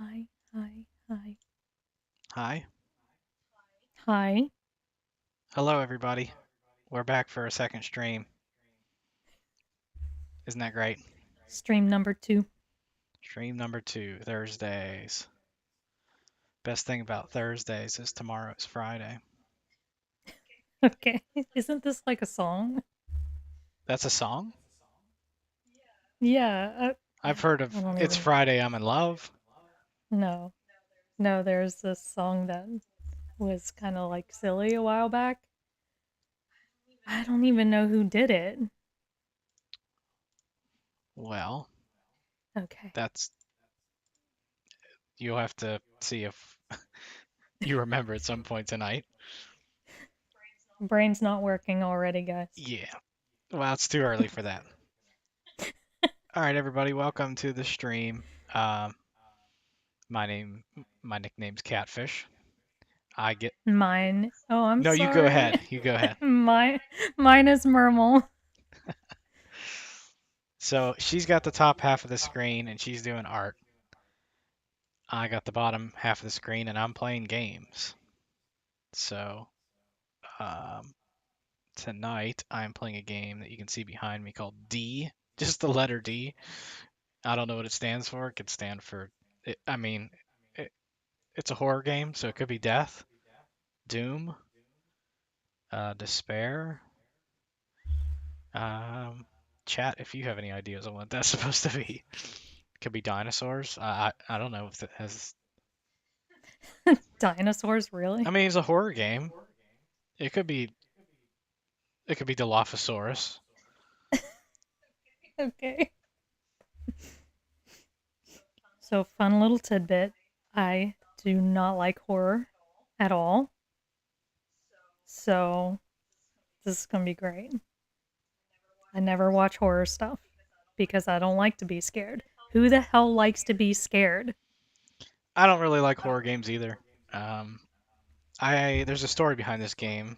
Hi, hi, hi, Hi. hi. Hello, everybody. We're back for a second stream. Isn't that great? Stream number 2. Stream number 2, Thursdays. Best thing about Thursdays is tomorrow is Friday. Okay. Isn't this like a song? That's a song? Yeah. I've heard I of don't It's even. Friday, I'm in Love. No. No, there's this song that was kind of like silly a while back. I don't even know who did it. Well, Okay. that's you'll have to see if you remember at some point tonight. Brain's not working already, guys. Yeah. Well, it's too early for that. All right, everybody, welcome to the stream. Um, my name, my nickname's Catfish. I get. Mine. Oh, I'm No, you go sorry. ahead. You go ahead. Mine is Mermal. So she's got the top half of the screen and she's doing art. I got the bottom half of the screen and I'm playing games. So um, tonight I'm playing a game that you can see behind me called D, just the letter D. I don't know what it stands for. It could stand for, I mean, it, it's a horror game, so it could be death, doom, despair. Um, Chat if you have any ideas on what that's supposed to be. Could be dinosaurs. I don't know if it has. Dinosaurs, I really? mean, it's a horror game. It could be Dilophosaurus. Okay. So, fun little tidbit. I do not like horror at all. So, this is going to be great. I never watch horror stuff because I don't like to be scared. Who the hell likes to be scared? I don't really like horror games either. Um, I There's a story behind this game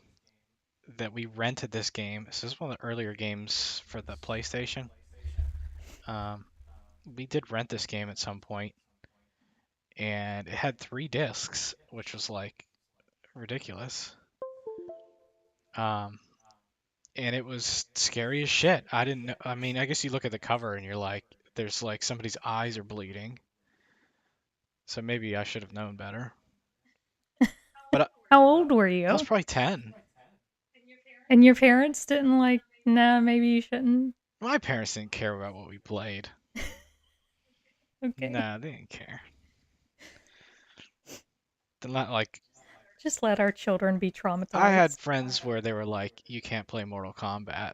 that we rented this game. This is one of the earlier games for the PlayStation. Um, we did rent this game at some point, and it had 3 discs, which was like ridiculous. Um, and it was scary as shit. I didn't know. I mean, I guess you look at the cover and you're like, there's like somebody's eyes are bleeding. So maybe I should have known better. But How old were I was you? probably 10. And your parents didn't like, nah, maybe you shouldn't? My parents didn't care about what we played. Okay. Nah, they didn't care. They're not like Just let our children be I had traumatized. friends where they were like, you can't play Mortal Kombat,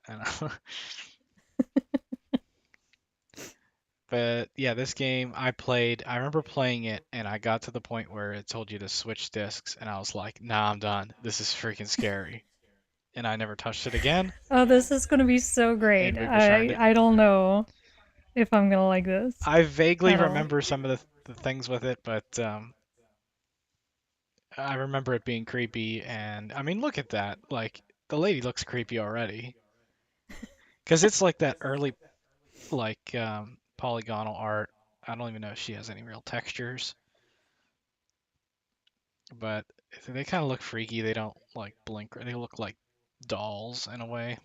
but yeah, this game I played. I remember playing it, and I got to the point where it told you to switch discs, and I was like, nah, I'm done. This is freaking scary, and I never touched it again. Oh, this is going to be so great. And we returned it. I don't know if I'm going to like this I vaguely at all. remember some of the things with it, but I remember it being creepy. And I mean, look at that. Like the lady looks creepy already, because it's like that early like polygonal art. I don't even know if she has any real textures, but they kind of look freaky. They don't like blink. They look like dolls in a way.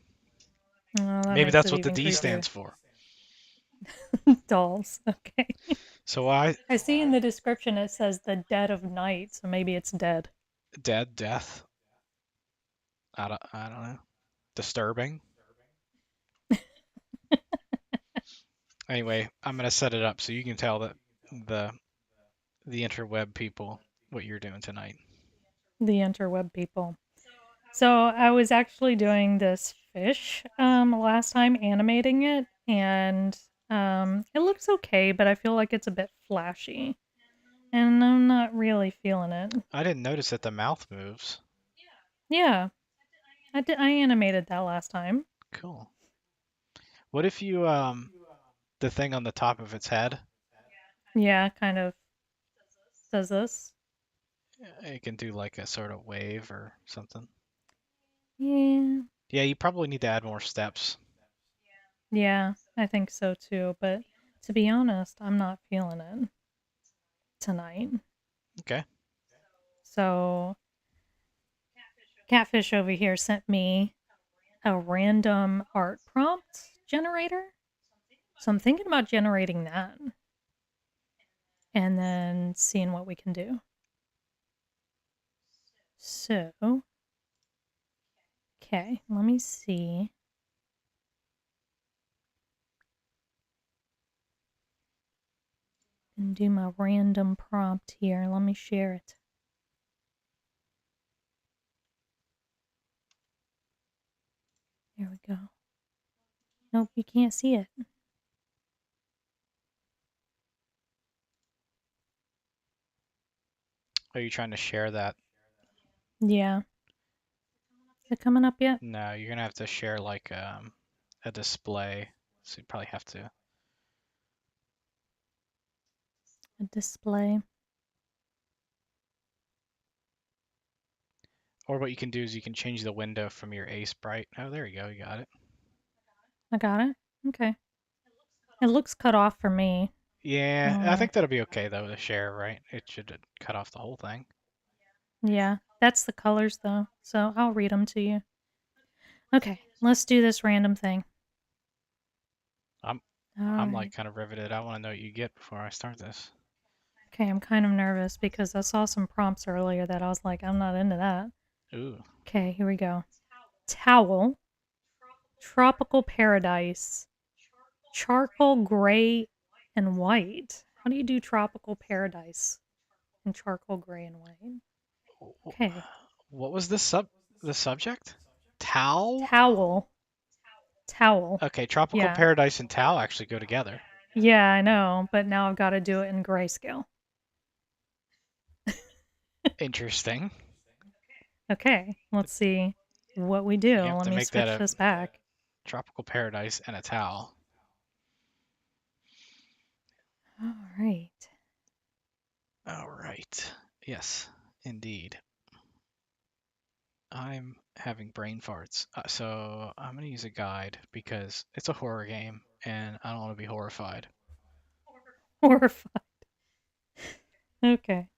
Oh, that Maybe makes that's it what the even D creepier. stands for. Dolls. Okay. So I I see in the description it says the dead of night, so maybe it's dead. dead, death. I don't know. Disturbing. Anyway, I'm gonna set it up so you can tell that the the interweb people what you're doing tonight. The interweb people. So I was actually doing this fish last time animating it, and it looks okay, but I feel like it's a bit flashy, and I'm not really feeling it. I didn't notice that the mouth moves. Yeah, I animated that last time. Cool. What if you the thing on the top of its head, Yeah, kind of does this. it can do like a sort of wave or something. Yeah, Yeah, you probably need to add more steps. yeah, I think so too. But to be honest, I'm not feeling it. tonight. Okay. So Catfish over here sent me a random art prompt generator. So I'm thinking about generating that and then seeing what we can do. So, okay, let me see. And do my random prompt here. Let me share it. There we go. Nope, you can't see it. Are you trying to share that? Yeah. Is it coming up yet? No, you're gonna have to share like a display. So you probably have to. A display. Or what you can do is you can change the window from your A sprite. Oh, there you go. You got it. I got it. Okay. It looks cut off for me. I Yeah, don't I know. think that'll be okay though to share, right? It should cut off the whole thing. Yeah, that's the colors though. So I'll read them to you. Okay, let's do this random thing. I'm All I'm like right. kind of riveted. I want to know what you get before I start this. Okay, I'm kind of nervous because I saw some prompts earlier that I was like, I'm not into that. Ooh. Okay, here we go. Towel, tropical paradise, charcoal gray and white. How do you do tropical paradise in charcoal gray and white? Okay, What was the subject? Tau? towel, towel. Okay, tropical Yeah, paradise and Tau actually go together. yeah, I know, but now I've got to do it in grayscale. Interesting. Okay, let's see what we do. You have Let to me make that switch a this back. tropical paradise and a Tau. All right. All right. Yes, indeed. I'm having brain farts. So I'm gonna use a guide because it's a horror game and I don't want to be horrified. Horrified. Okay.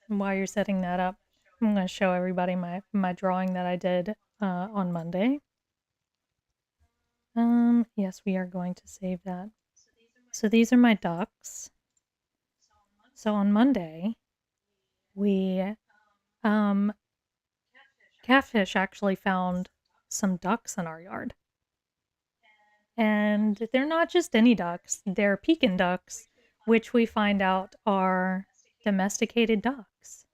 And while you're setting that up, I'm going to show everybody my drawing that I did on Monday. Yes, we are going to save that. So these are my ducks. So on Monday, we um Catfish actually found some ducks in our yard. And they're not just any ducks, they're Pekin ducks, which we find out are domesticated ducks.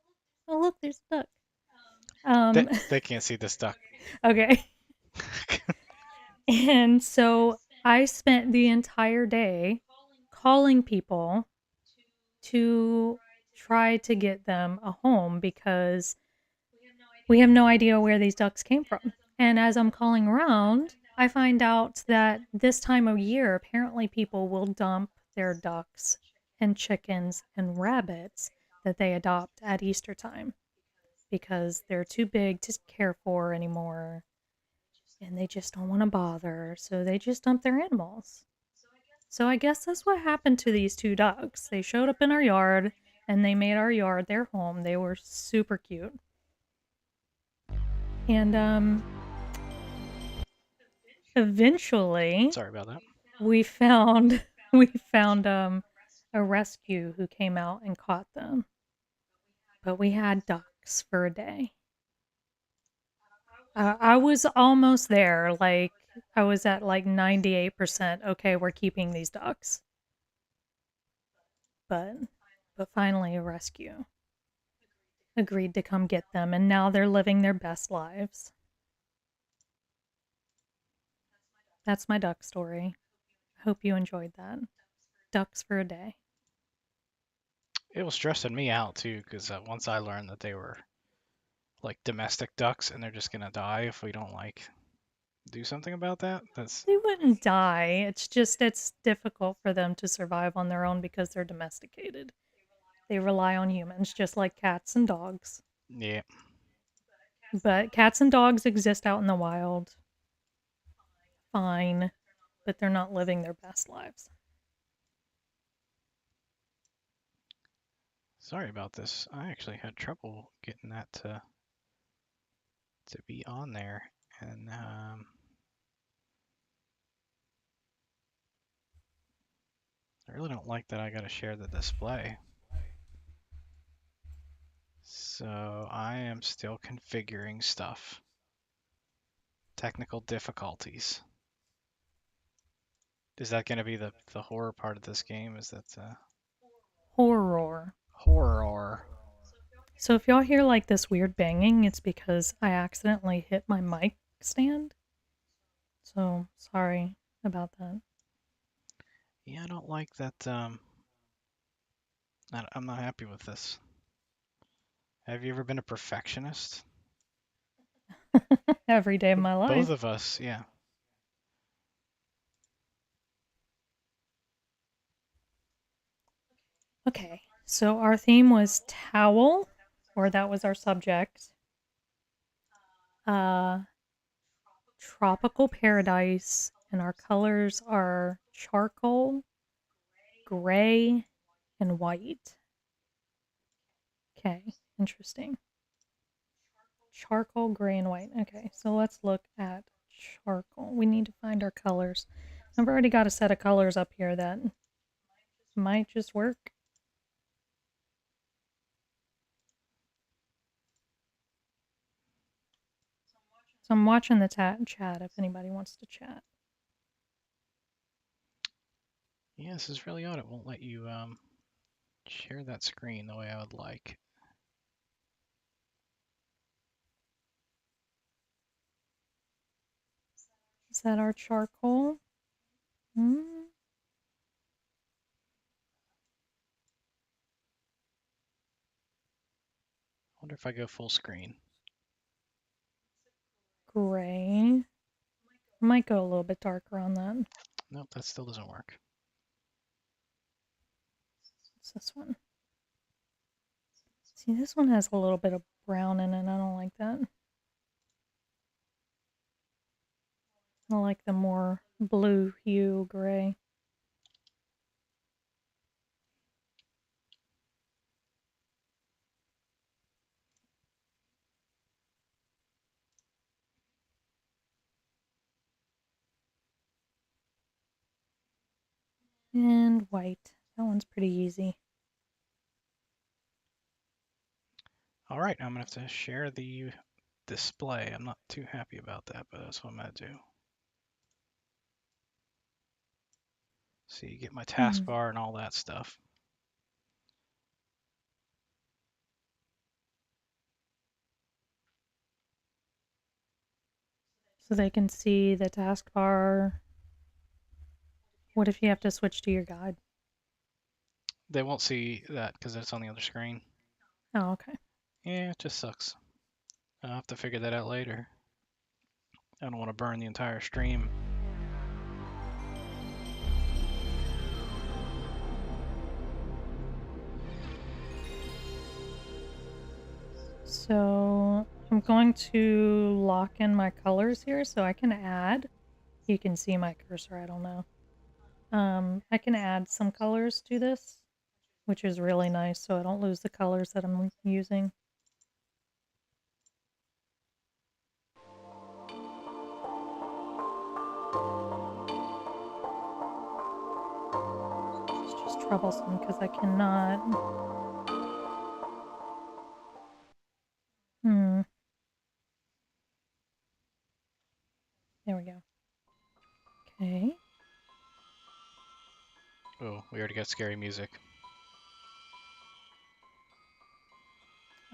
Oh, look, there's a duck. They, Um, they can't see this duck. okay. And so I spent the entire day calling people to try to get them a home because we have no idea where these ducks came from. And as I'm calling around, I find out that this time of year, apparently people will dump their ducks and chickens and rabbits that they adopt at Easter time because they're too big to care for anymore and they just don't want to bother. So they just dump their animals. So I guess that's what happened to these two ducks. They showed up in our yard and they made our yard their home. They were super cute. And eventually Sorry about that. we found we found a rescue who came out and caught them. But we had ducks for a day. I was almost there. Like I was at like 98%. Okay, we're keeping these ducks. But but finally a rescue agreed to come get them and now they're living their best lives. That's my duck story. Hope you enjoyed that. Ducks for a day. It was stressing me out too, because once I learned that they were like domestic ducks and they're just gonna die if we don't like do something about that, that's They wouldn't die. It's just it's difficult for them to survive on their own because they're domesticated. They rely on humans just like cats and dogs. yeah. But cats and dogs exist out in the wild. Fine, but they're not living their best lives. Sorry about this. I actually had trouble getting that to be on there, and I really don't like that I gotta share the display. So I am still configuring stuff. Technical difficulties. Is that gonna be the horror part of this game? Is that Horror. horror? So if y'all hear like this weird banging, it's because I accidentally hit my mic stand. So sorry about that. Yeah, I don't like that. I'm not happy with this. Have you ever been a perfectionist? Every day of my Both life. of us, yeah. Okay, so our theme was towel, or that was our subject. Uh, Tropical paradise, and our colors are charcoal, gray, and white. Okay, interesting. Charcoal, gray, and white. Okay, so let's look at charcoal. We need to find our colors. I've already got a set of colors up here that might just work. So I'm watching the chat if anybody wants to chat. Yeah, this is really odd. It won't let you share that screen the way I would like. Is that our charcoal? Hmm. I wonder if I go full screen. Gray. I might go a little bit darker on that. Nope, that still doesn't work. What's this one? See, this one has a little bit of brown in it. I don't like that. I like the more blue hue gray. And white. That one's pretty easy. All right, I'm gonna have to share the display. I'm not too happy about that, but that's what I'm gonna do. So you get my taskbar and all that stuff. So they can see the taskbar. What if you have to switch to your guide? They won't see that because it's on the other screen. Oh, okay. Yeah, it just sucks. I'll have to figure that out later. I don't want to burn the entire stream. So I'm going to lock in my colors here so I can add. You can see my cursor, I don't know. I can add some colors to this, which is really nice so I don't lose the colors that I'm using. It's just troublesome because I cannot. There we go. Okay. Oh, we already got scary music.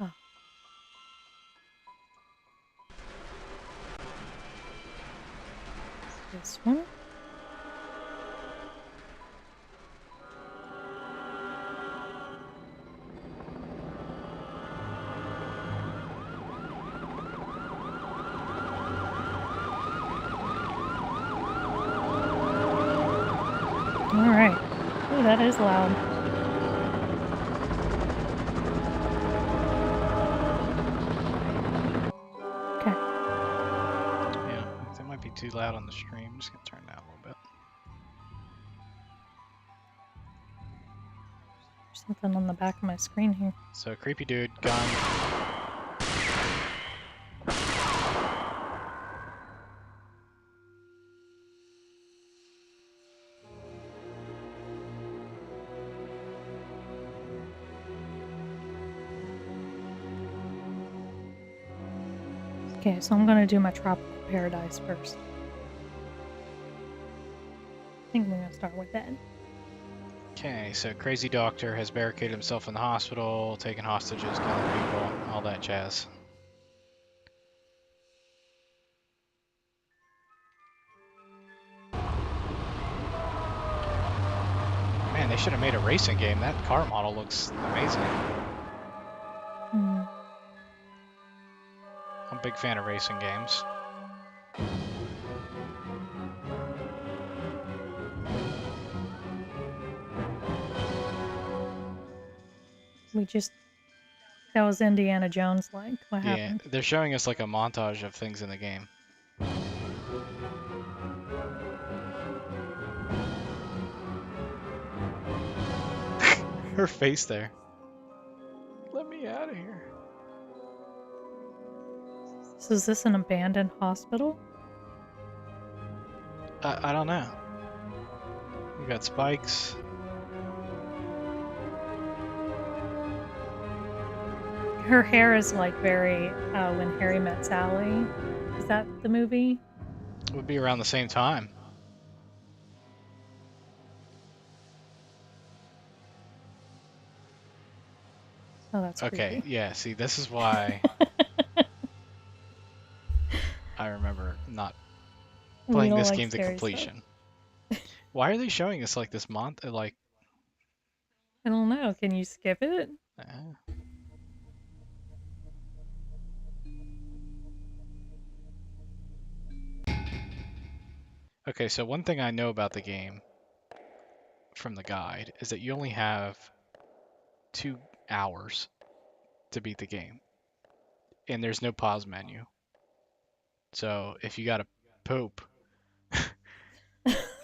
Ah, this one. All right. Oh, that is loud. Okay. Yeah, that might be too loud on the stream. I'm just gonna turn that a little bit. Something on the back of my screen here. So creepy dude, gun. Okay, so I'm gonna do my tropical paradise first. I think we're gonna start with that. Okay, so crazy doctor has barricaded himself in the hospital, taking hostages, killing people, all that jazz. Man, they should have made a racing game. That car model looks amazing. Hmm. I'm a big fan of racing games. That was Indiana Jones like. What Yeah, happened? they're showing us like a montage of things in the game. Her face there. Let me out of here. So is this an abandoned hospital? I don't know. We got spikes. Her hair is like very When Harry Met Sally. Is that the movie? Would be around the same time. Oh, that's Okay, creepy. yeah, see, this is why I remember not We playing don't this like game to scary stuff. completion. Why are they showing us like this like, I don't know. Can you skip it? uh, okay, so one thing I know about the game from the guide is that you only have 2 hours to beat the game, and there's no pause menu. So if you got to poop,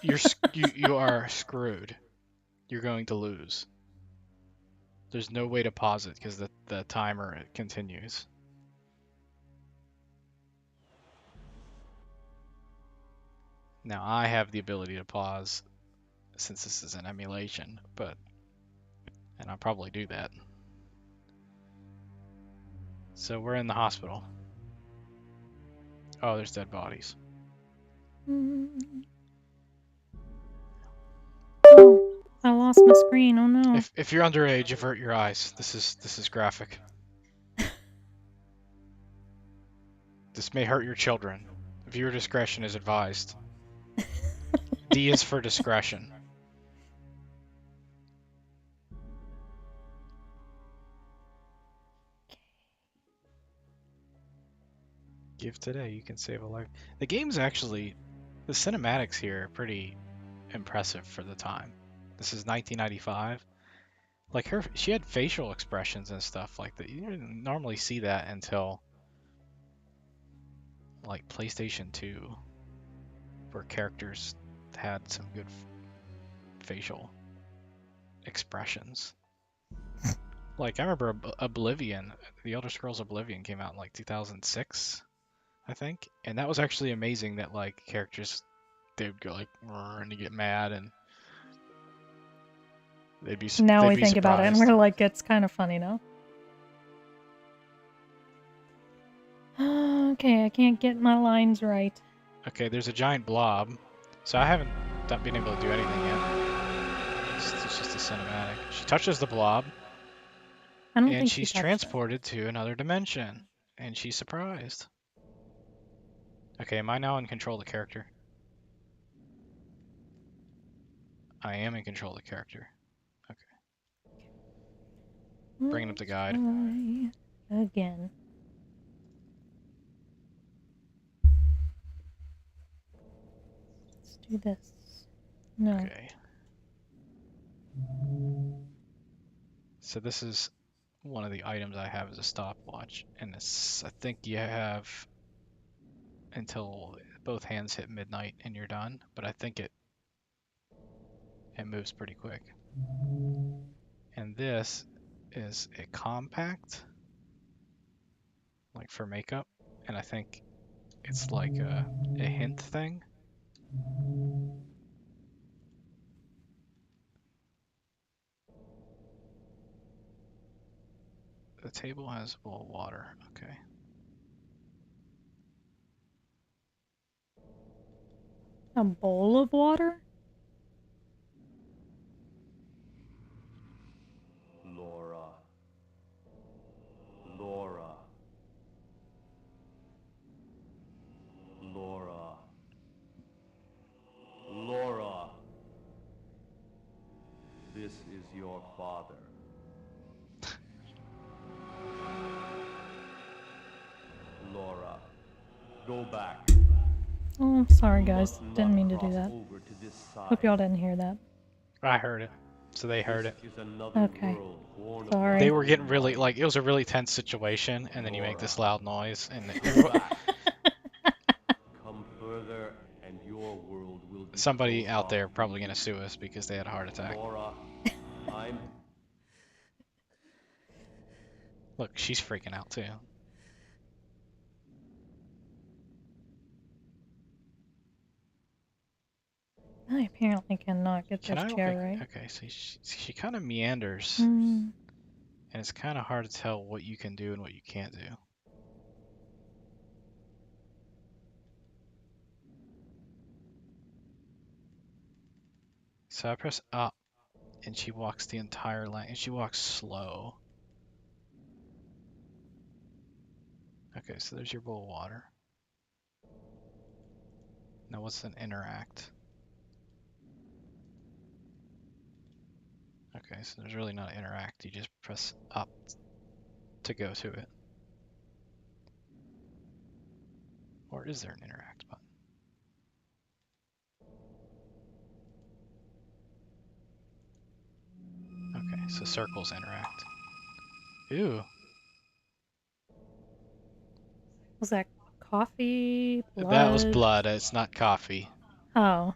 you are screwed. You're going to lose. There's no way to pause it because the timer continues. Now I have the ability to pause since this is an emulation, and I'll probably do that. So we're in the hospital. Oh, there's dead bodies. Oh, I lost my screen. Oh no. If you're underage, avert your eyes. This is graphic. This may hurt your children. Viewer discretion is advised. D is for discretion. Give today, you can save a life. The game's actually, the cinematics here are pretty impressive for the time. This is 1995. Like she had facial expressions and stuff like that. You didn't normally see that until like PlayStation 2, where characters had some good facial expressions. Like I remember Oblivion, The Elder Scrolls Oblivion came out in like 2006, I think, and that was actually amazing. That like characters, they'd go like and get mad, and Now they'd we be think about it and surprised. we're like, it's kind of funny now. Okay, I can't get my lines right. Okay, there's a giant blob, so I haven't been able to do anything yet. It's just a cinematic. She touches the blob, I don't and think she she's touched it. transported to another dimension, and she's surprised. Okay, am I now in control of the character? I am in control of the character. Okay, bringing up the Let's guide. try again. Let's do this. No. Okay. So this is one of the items I have as a stopwatch, and this, I think you have until both hands hit midnight and you're done, but I think it moves pretty quick. And this is a compact, like for makeup. And I think it's like a hint thing. The table has a bowl of water. Okay. A bowl of water? Laura. Laura. Laura. Laura. This is your father. Laura, go back. Oh, I'm sorry, You guys. must not Didn't mean to do cross that. over to this side. Hope y'all didn't hear that. I heard it. So they heard This it. is another Okay. world born of Sorry. They love were getting and really, light. like, it was a really tense situation, and then you make this loud noise, and Go back. Come further, and your world will be somebody closed out off there to probably you. gonna sue us because they had a heart attack. Laura, I'm Look, she's freaking out too. I apparently cannot get Can this I? chair Okay, right. okay. So she kind of meanders, Hmm. and it's kind of hard to tell what you can do and what you can't do. So I press up, and she walks the entire length, and she walks slow. Okay, so there's your bowl of water. Now what's an interact? Okay, so there's really not an interact. You just press up to go to it. Or is there an interact button? Okay, so circles interact. Ooh, Was that coffee? that was Blood? blood. It's not coffee. Oh,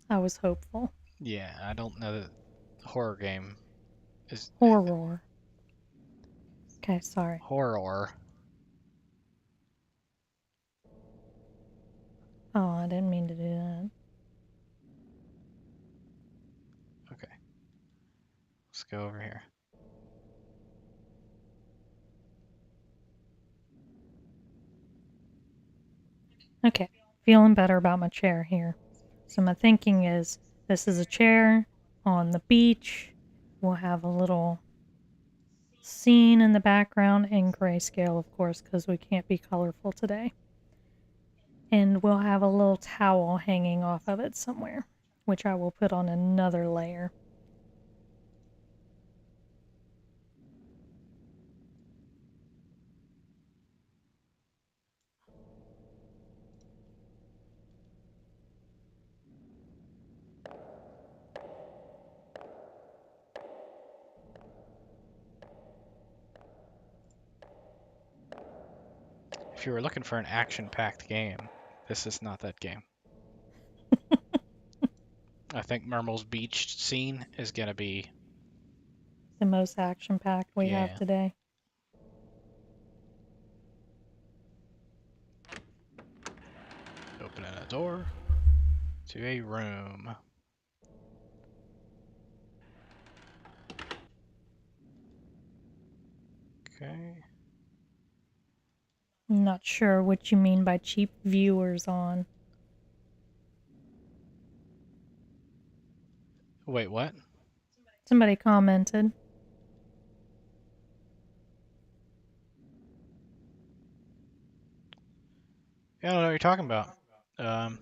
I was hopeful. Yeah, I don't know that horror game is Horror. Okay, sorry. horror. Oh, I didn't mean to do that. Okay, let's go over here. Okay, feeling better about my chair here. So my thinking is this is a chair on the beach. We'll have a little scene in the background in grayscale, of course, because we can't be colorful today. And we'll have a little towel hanging off of it somewhere, which I will put on another layer. If you were looking for an action-packed game, this is not that game. I think Mermal's beach scene is gonna be, The most action packed we have yeah. today. Opening a door to a room. Okay. I'm not sure what you mean by cheap viewers on. Wait, what? Somebody commented. Yeah, I don't know what you're talking about. Um,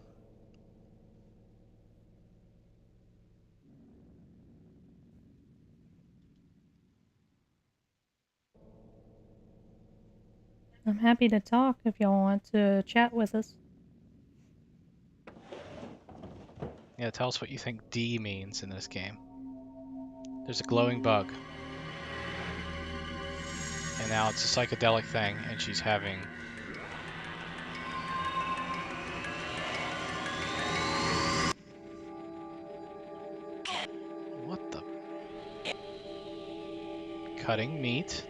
I'm happy to talk if y'all want to chat with us. yeah, tell us what you think D means in this game. There's a glowing bug. And now it's a psychedelic thing, and she's having... What the... cutting meat.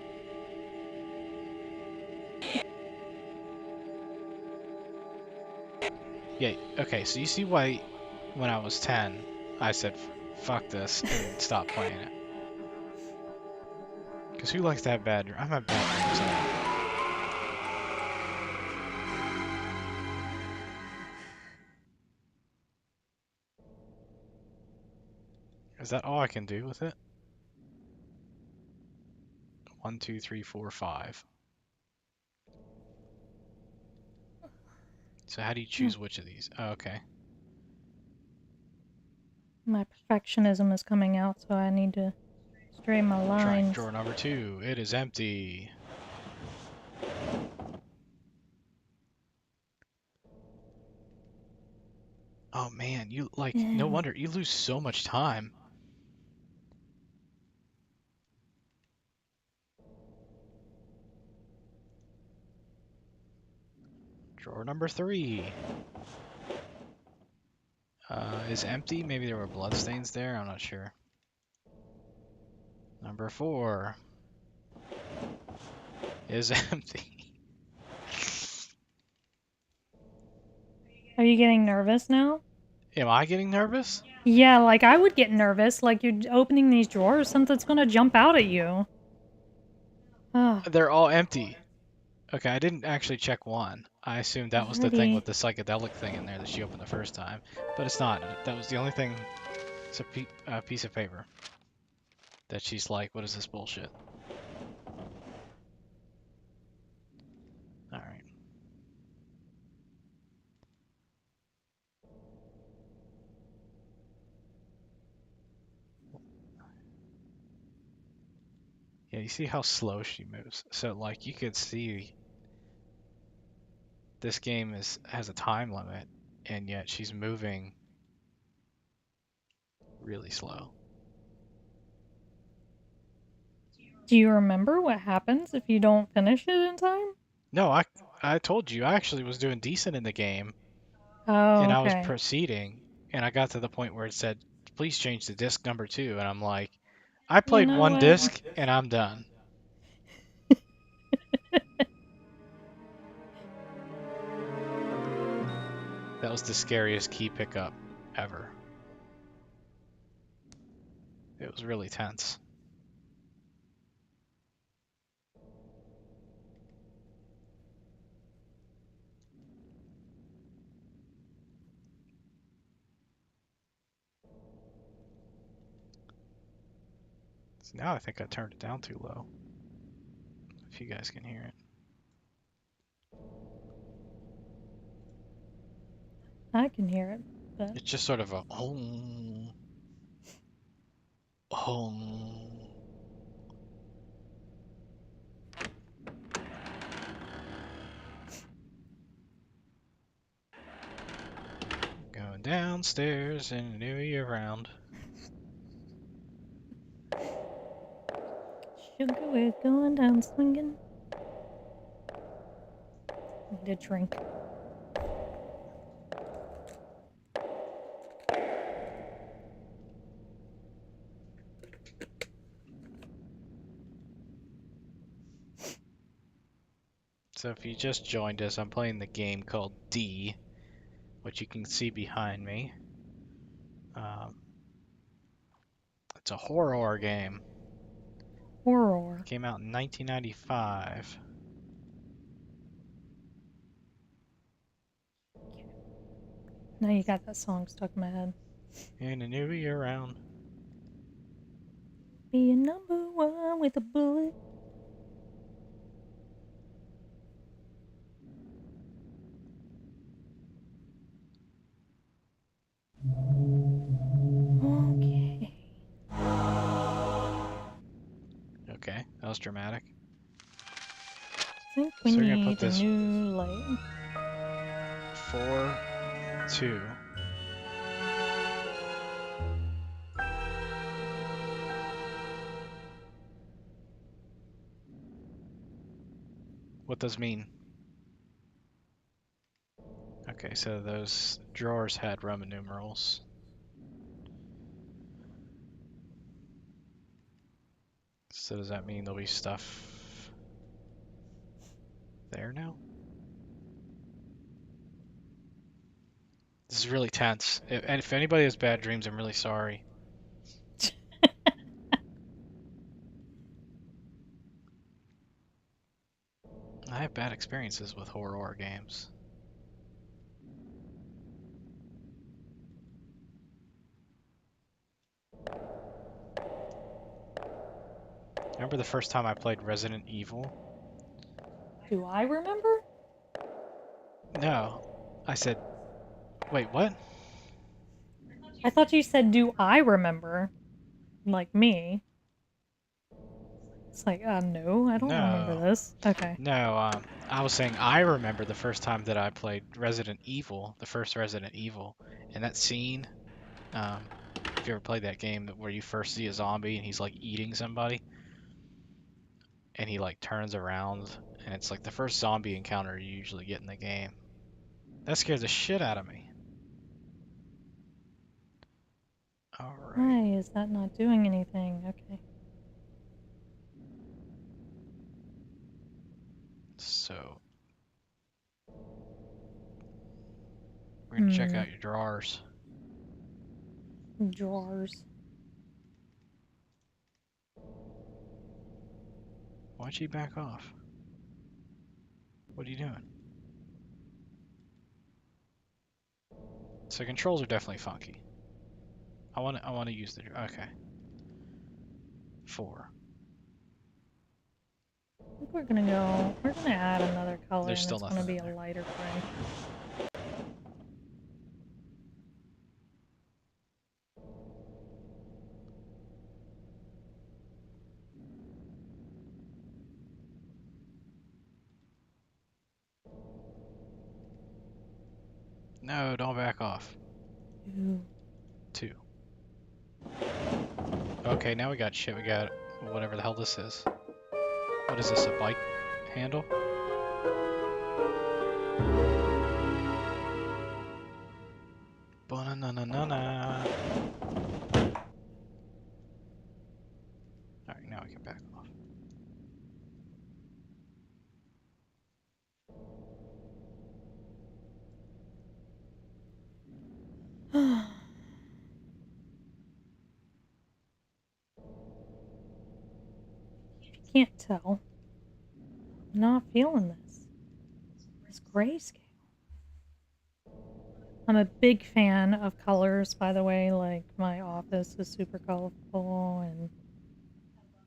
Yeah, okay, so you see why when I was 10, I said, fuck this, and stopped playing it. Because who likes to have bad dreams? I'm having bad dreams now. Is that all I can do with it? 1, 2, 3, 4, 5. So how do you choose which of these? Oh, okay. My perfectionism is coming out, so I need to straighten my Trying lines. drawer number 2. It is empty. Oh man, you like no Damn. wonder you lose so much time. Drawer number 3 is empty. Maybe there were bloodstains there. I'm not sure. Number 4 is empty. Are you getting nervous now? Am I getting nervous? Yeah, like I would get nervous. Like you're opening these drawers, something's gonna jump out at you. Oh, They're all empty. Okay, I didn't actually check one. I assumed that was the thing with already. the psychedelic thing in there that she opened the first time, but it's not. That was the only thing. It's a piece of paper that she's like, "What is this bullshit?" All right. Yeah, you see how slow she moves. So like you could see this game has a time limit, and yet she's moving really slow. Do you remember what happens if you don't finish it in time? No, I told you I actually was doing decent in the game, Oh, and I was okay. proceeding, and I got to the point where it said, "Please change to disc number 2," and I'm like, I You played know one what? disc and I'm done. That was the scariest key pickup ever. It was really tense. So now I think I turned it down too low. If you guys can hear it. I can hear it, but It's just sort of a home, home. Going downstairs in a new year round. sugar is going down swinging. Need a drink. So if you just joined us, I'm playing the game called D, which you can see behind me. It's a horror game. Horror. Came out in 1995. Now you got that song stuck in my head. In a new year round. Be a number one with a bullet. Okay. Okay, that was dramatic. I think we So we're gonna put need a this new light. 4, 2. What does mean? Okay, so those drawers had Roman numerals. So does that mean there'll be stuff there now? This is really tense. And if anybody has bad dreams, I'm really sorry. I have bad experiences with horror games. Remember the first time I played Resident Evil? Do I remember? No. I said, wait, what? I thought you said, do I remember? Like me. It's like, no, I don't remember No. this. Okay. No, I was saying I remember the first time that I played Resident Evil, the first Resident Evil, and that scene, if you ever played that game where you first see a zombie and he's like eating somebody, and he like turns around, and it's like the first zombie encounter you usually get in the game. That scared the shit out of me. Alright, Why is that not doing anything? Okay. so we're gonna check out your drawers. Drawers. Why'd you back off? What are you doing? So controls are definitely funky. I want to use the okay. 4. I think we're gonna add another color, There's and still it's gonna nothing be in a there. lighter gray. No, don't back off. Ooh. 2. Okay, now we got shit. We got whatever the hell this is. What is this, a bike handle? Ba-na-na-na-na-na. Alright, now we can back off. Can't tell. I'm not feeling this. This grayscale. I'm a big fan of colors, by the way. Like, my office is super colorful, and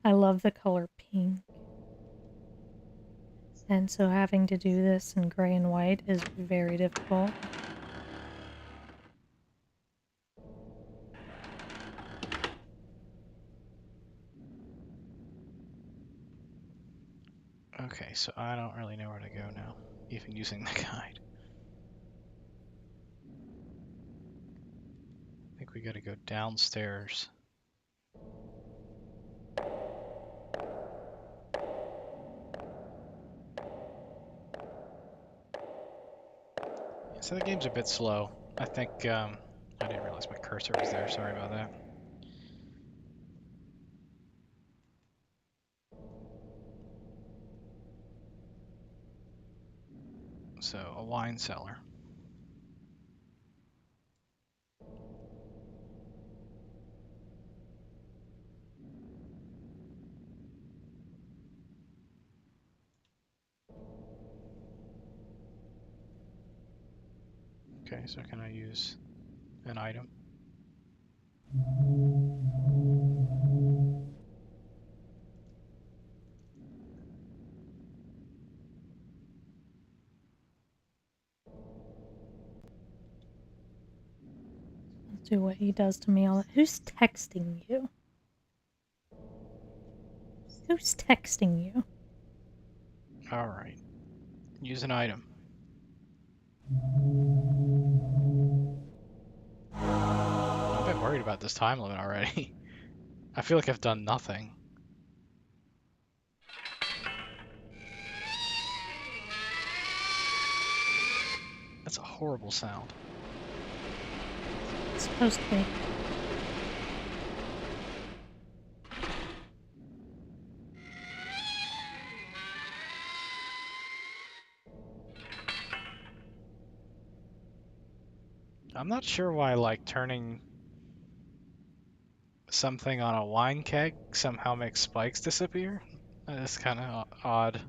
I love the color pink. And so having to do this in gray and white is very difficult. Okay, so I don't really know where to go now, even using the guide. I think we gotta go downstairs. So the game's a bit slow. I think, I didn't realize my cursor was there, sorry about that. So, a wine cellar. Okay, so can I use an item? Let's do what he does to me all. Who's texting you? Who's texting you? Alright. Use an item. I'm a bit worried about this time limit already. I feel like I've done nothing. That's a horrible sound. It's supposed to be. I'm not sure why, like, turning something on a wine keg somehow makes spikes disappear. That's kind of odd.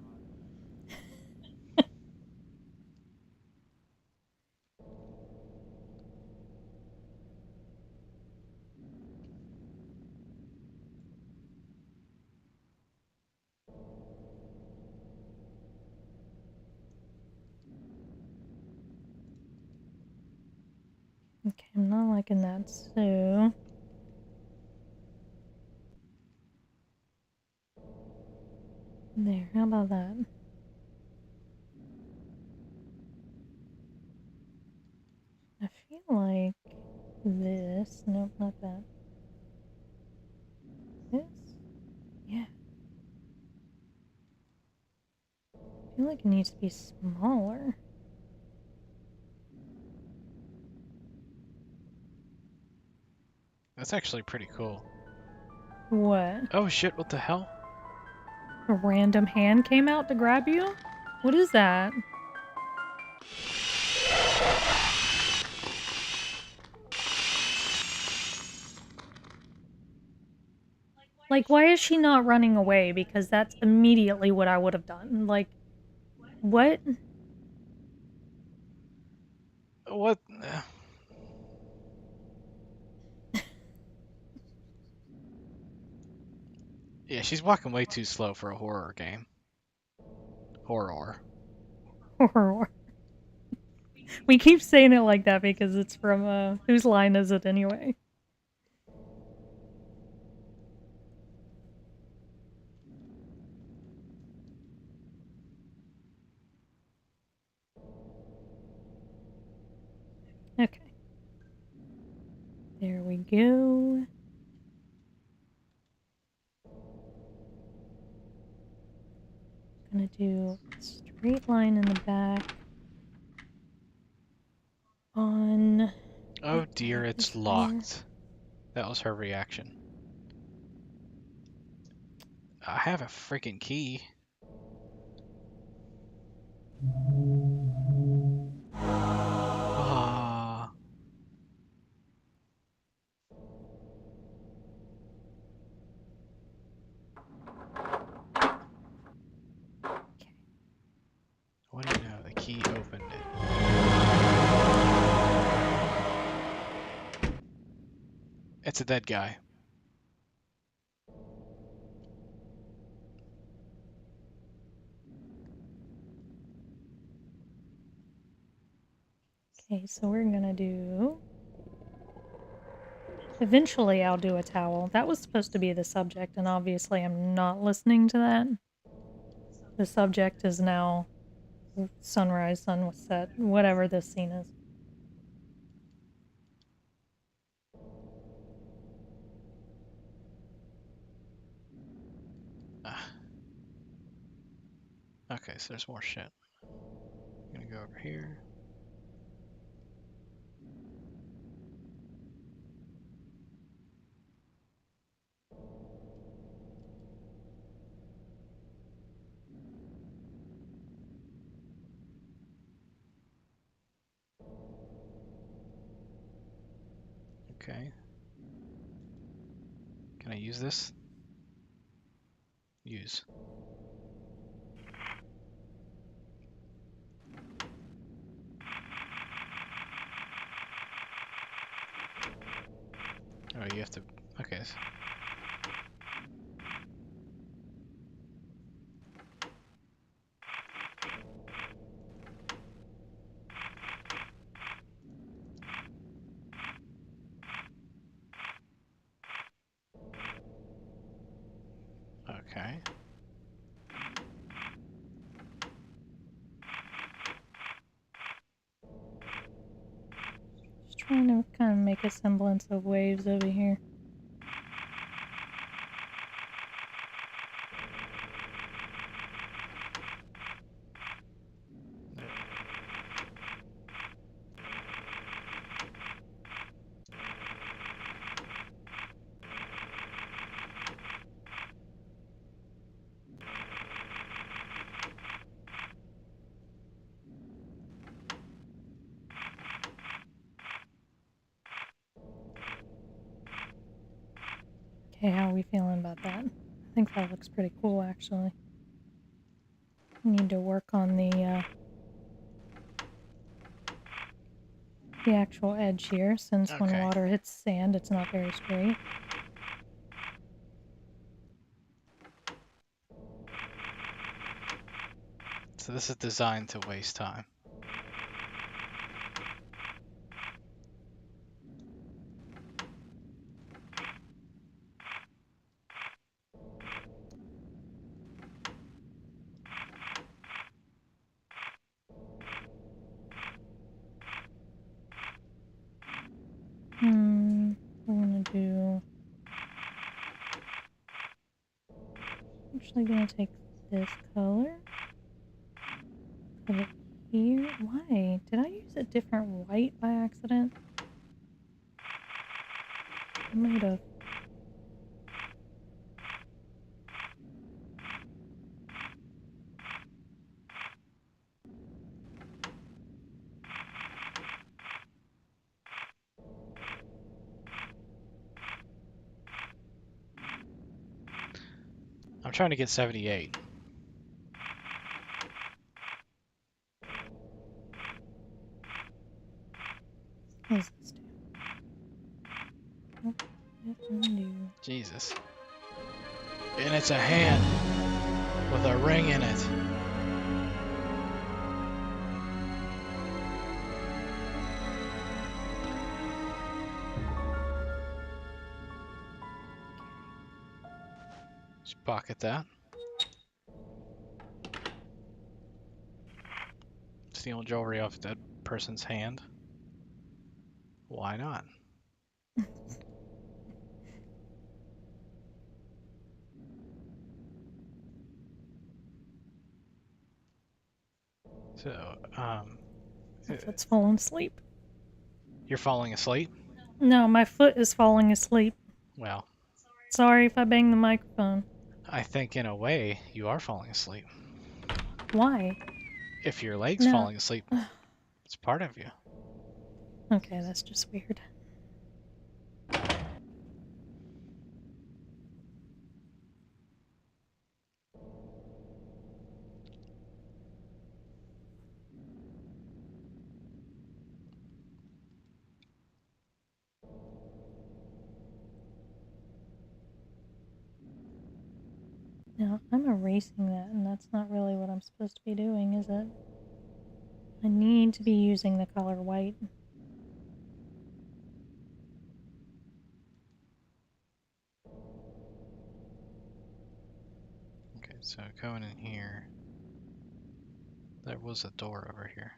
Okay, I'm not liking that, so... There, how about that? I feel like this... Nope, not that. This? Yeah. I feel like it needs to be smaller. That's actually pretty cool. What? Oh shit, what the hell? A random hand came out to grab you? What is that? Like, why is she not running away? Because that's immediately what I would have done. Like, what? What? Yeah, she's walking way too slow for a horror game. Horror. Horror. We keep saying it like that because it's from, whose line is it anyway? Okay. There we go. Gonna do a straight line in the back on... Oh What the dear, heck it's is there? locked. That was her reaction. I have a freaking key. Ah. Okay. What do you know? The key opened it. It's a dead guy. Okay, so we're gonna do... Eventually I'll do a towel. That was supposed to be the subject, and obviously I'm not listening to that. The subject is now sunrise, sunset, whatever this scene is. Ah. Okay, so there's more shit. I'm gonna go over here. Okay. Can I use this? Use. Oh, you have to. Okay. Okay. Just trying to kind of make a semblance of waves over here. Okay, how are we feeling about that? I think that looks pretty cool, actually. Need to work on the actual edge here, since when Okay. water hits sand, it's not very straight. So this is designed to waste time. We're gonna do... Actually gonna take this color. Put it here. Why? Did I use a different white by accident? I might have. I'm trying to get 78. What does this do? Nope. Undo. Jesus. And it's a hand with a ring in it. Just pocket that. Steal jewelry off a dead person's hand. Why not? So, My foot's falling asleep. you're falling asleep? No, my foot is falling asleep. Well, Sorry if I bang the microphone. I think in a way you are falling asleep. Why? If your leg's No. falling asleep, it's part of you. Okay, that's just weird. Now, I'm erasing that, and that's not really what I'm supposed to be doing, is it? I need to be using the color white. Okay, so going in here. There was a door over here.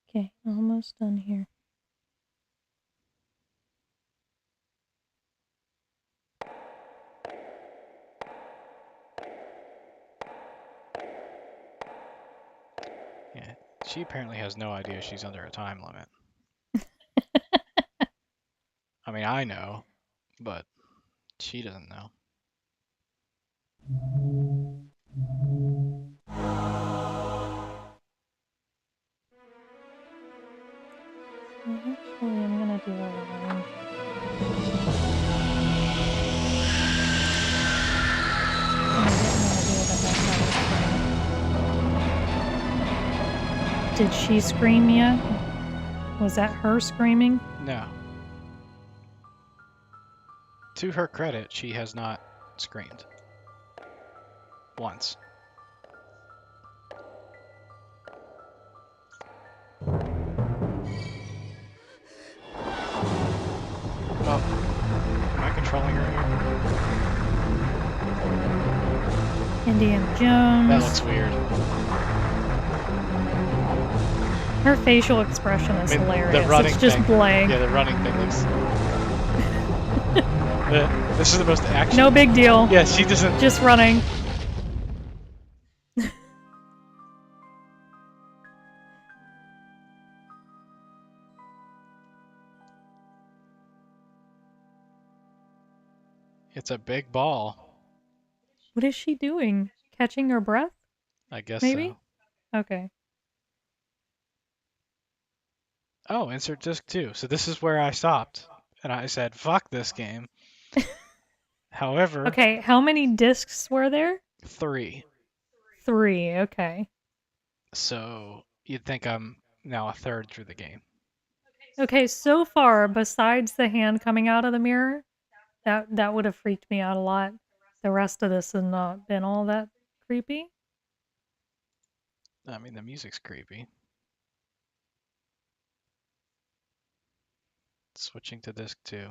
Okay, almost done here. Yeah, she apparently has no idea she's under a time limit. I mean, I know, but she doesn't know. Actually, I'm gonna do a line. Did she scream yet? Was that her screaming? No. To her credit, she has not screamed. Once. Oh. Am I controlling her here? Indiana Jones. That looks weird. Her facial expression is hilarious. The running It's just thing. blank. Yeah, the running thing looks... This is the most action... No big deal. Yeah, she doesn't... Just running. It's a big ball. What is she doing? Catching her breath? I guess Maybe? so. Okay. Oh, insert disc 2. So this is where I stopped. And I said, fuck this game. However, Okay, how many discs were there? 3. 3, okay. So you'd think I'm now a third through the game. Okay, so far, besides the hand coming out of the mirror, that would have freaked me out a lot. The rest of this has not been all that creepy. I mean, the music's creepy. Switching to disc 2.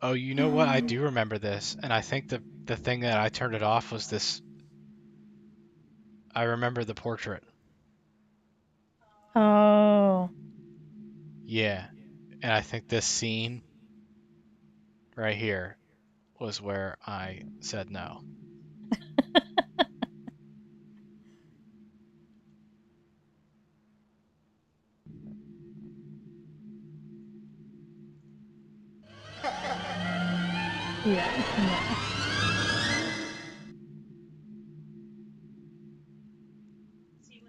Oh, you know what? I do remember this, and I think the thing that I turned it off was this. I remember the portrait. Oh. Yeah, and I think this scene right here was where I said no. Yeah, no.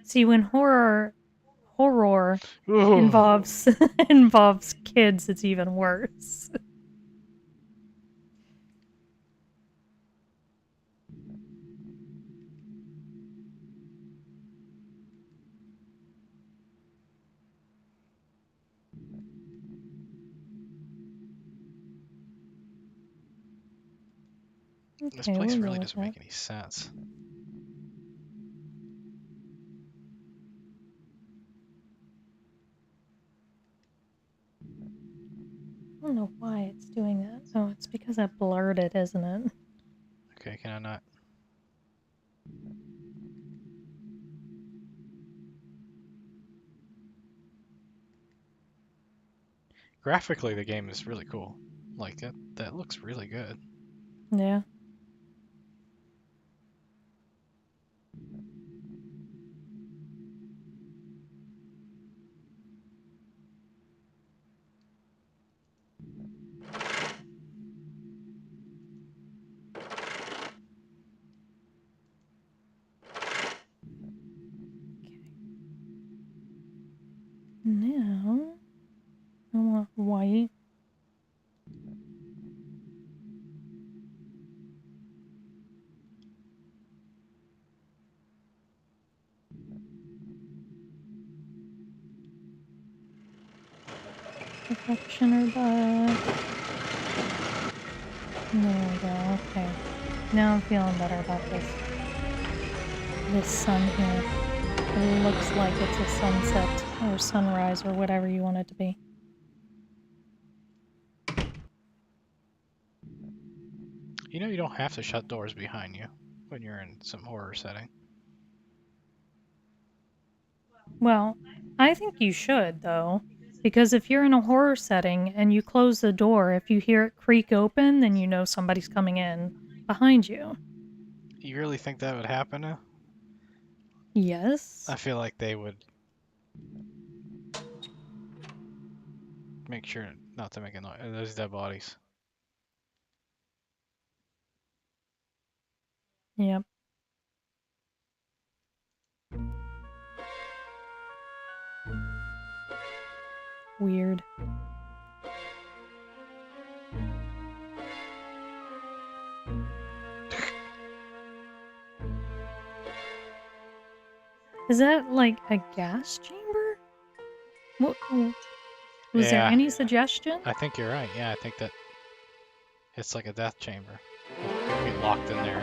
See, when horror Ooh. involves involves kids, it's even worse. This Okay, place we'll go really with doesn't that. make any sense. I don't know why it's doing that. Oh, it's because I blurred it, isn't it? Okay, can I not? Graphically, the game is really cool. Like that looks really good. Yeah. Now, I want white. Perfection or bust. There we go, okay. Now I'm feeling better about this. This sun here. It looks like it's a sunset or sunrise or whatever you want it to be. You know, you don't have to shut doors behind you when you're in some horror setting. Well, I think you should, though, because if you're in a horror setting and you close the door, if you hear it creak open, then you know somebody's coming in behind you. You really think that would happen? Yes. I feel like they would make sure not to make a noise. Those dead bodies. Yep. Weird. Is that like a gas chamber? What? Was there Yeah, any suggestion? I think you're right. Yeah, I think that it's like a death chamber. You'll be locked in there.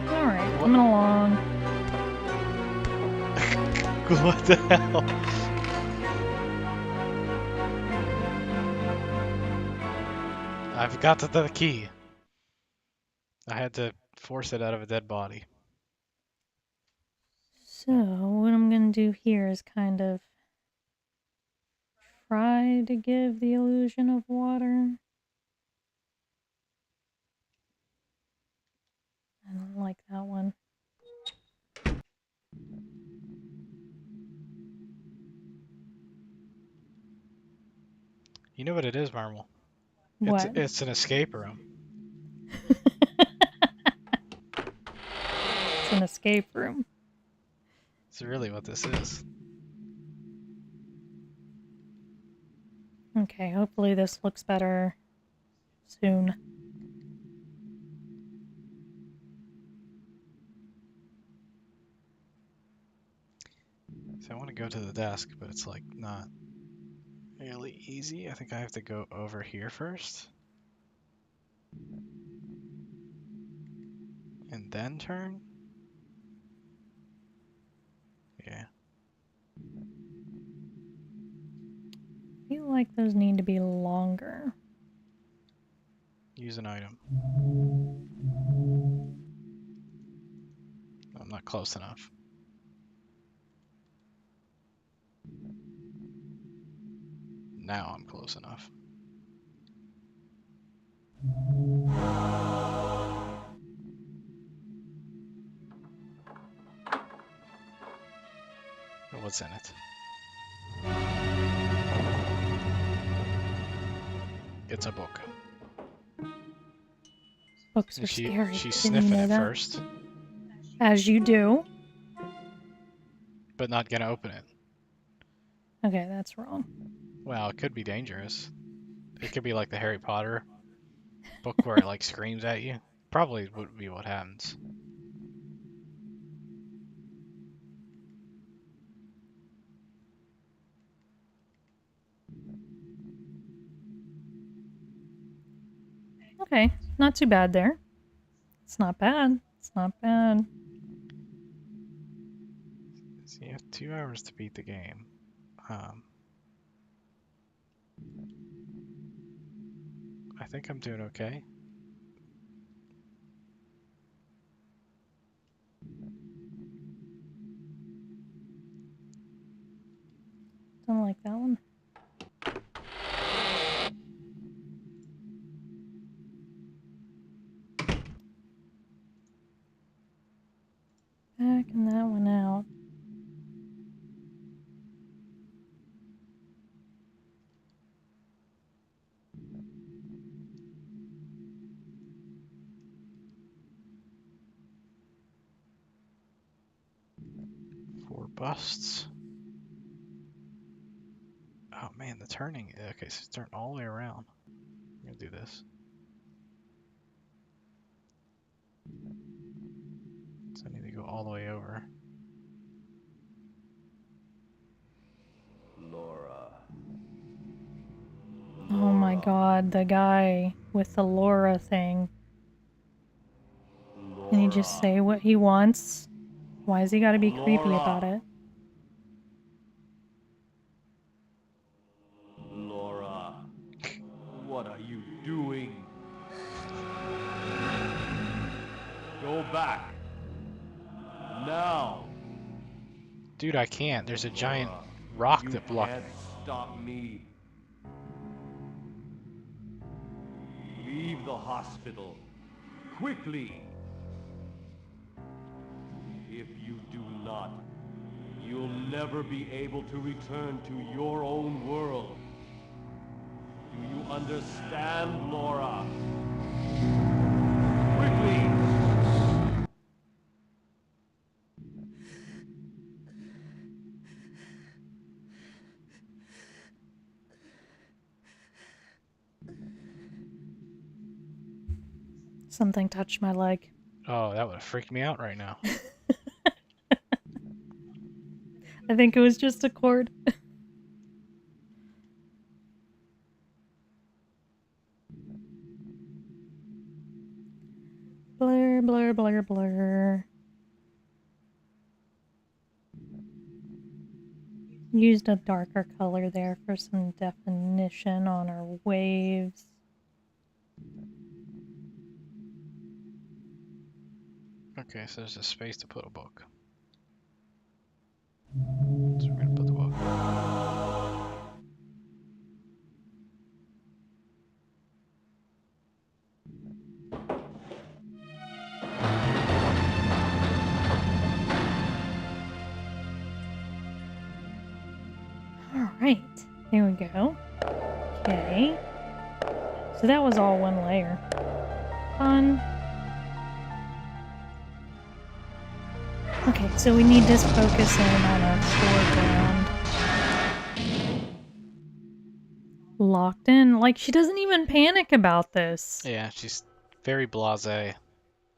Alright, coming along. What the hell? I've got the key. I had to force it out of a dead body. So, what I'm gonna do here is kind of try to give the illusion of water. I don't like that one. You know what it is, Mermal? What? It's an escape room. It's an escape room. It's really what this is. Okay, hopefully this looks better soon. So I want to go to the desk, but it's like not really easy. I think I have to go over here first. And then turn? Yeah. I feel like those need to be longer. Use an item. I'm not close enough. Now I'm close enough. What's in it? It's a book. Books are scary. She's Didn't you sniffing know it that? first, As you do. but not gonna open it. Okay, that's wrong. Well, it could be dangerous. It could be like the Harry Potter book where it like screams at you. Probably would be what happens. Okay, not too bad there. It's not bad. It's not bad. So you have 2 hours to beat the game. I think I'm doing okay. Don't like that one. Backing that one out. Four busts. Oh man, the turning. Okay, so it's turned all the way around. I'm gonna do this. So I need to go all the way over. Laura. Oh my god, the guy with the Laura thing. Can he just say what he wants? Why has he got to be creepy about it? Laura, what are you doing? Go back. Now. Dude, I can't. There's a giant rock You that blocked can't me. stop me. Leave the hospital. Quickly. If you do not, you'll never be able to return to your own world. Do you understand, Laura? Quickly! Something touched my leg. Oh, that would have freaked me out right now. I think it was just a cord. Blur, blur, blur, blur. Used a darker color there for some definition on our waves. Okay, so there's a space to put a book. So we're gonna put the book. Alright, here we go. Okay. So that was all one layer. Fun. Okay, so we need to focus in on a foreground. Locked in. Like, she doesn't even panic about this. Yeah, she's very blasé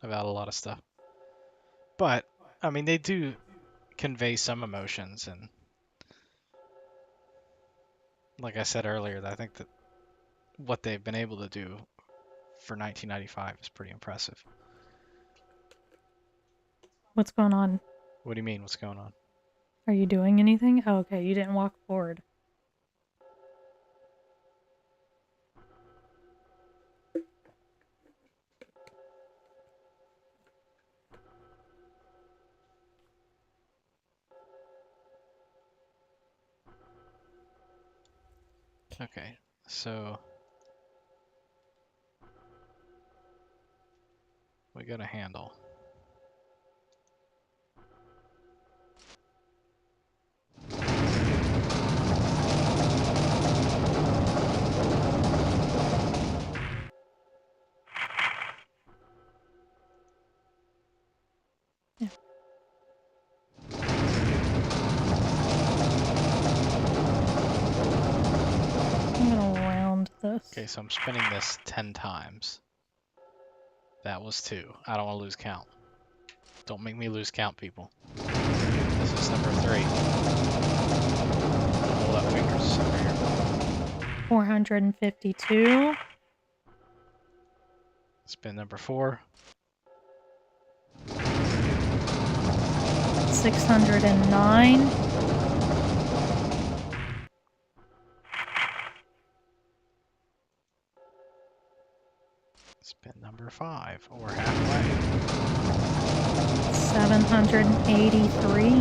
about a lot of stuff. But, I mean, they do convey some emotions, and like I said earlier, I think that what they've been able to do for 1995 is pretty impressive. What's going on? What do you mean? What's going on? Are you doing anything? Oh, okay, you didn't walk forward. Okay, so we got a handle. Yeah. I'm gonna round this. Okay, so I'm spinning this 10 times. That was 2. I don't want to lose count. Don't make me lose count, people. This is number 3. Hold up fingers over here. 452. Spin number 4. 609. Spin number 5, or halfway. 783.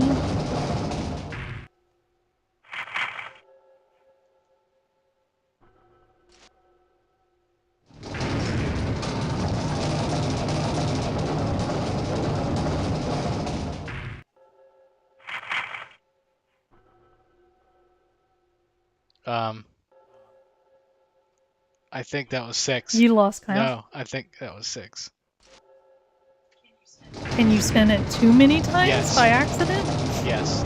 I think that was 6. You lost count. No, I think that was 6. Can you spin it too many times Yes. by accident? Yes.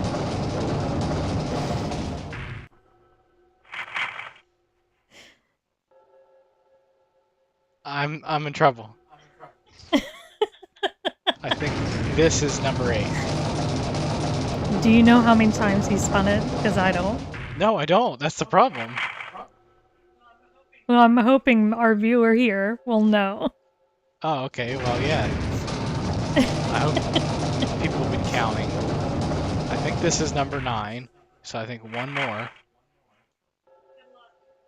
I'm in trouble. I think this is number 8. Do you know how many times he spun it? Because I don't. No, I don't. That's the problem. Well, I'm hoping our viewer here will know. Oh, okay. Well, yeah. I hope people have been counting. I think this is number 9. So I think one more.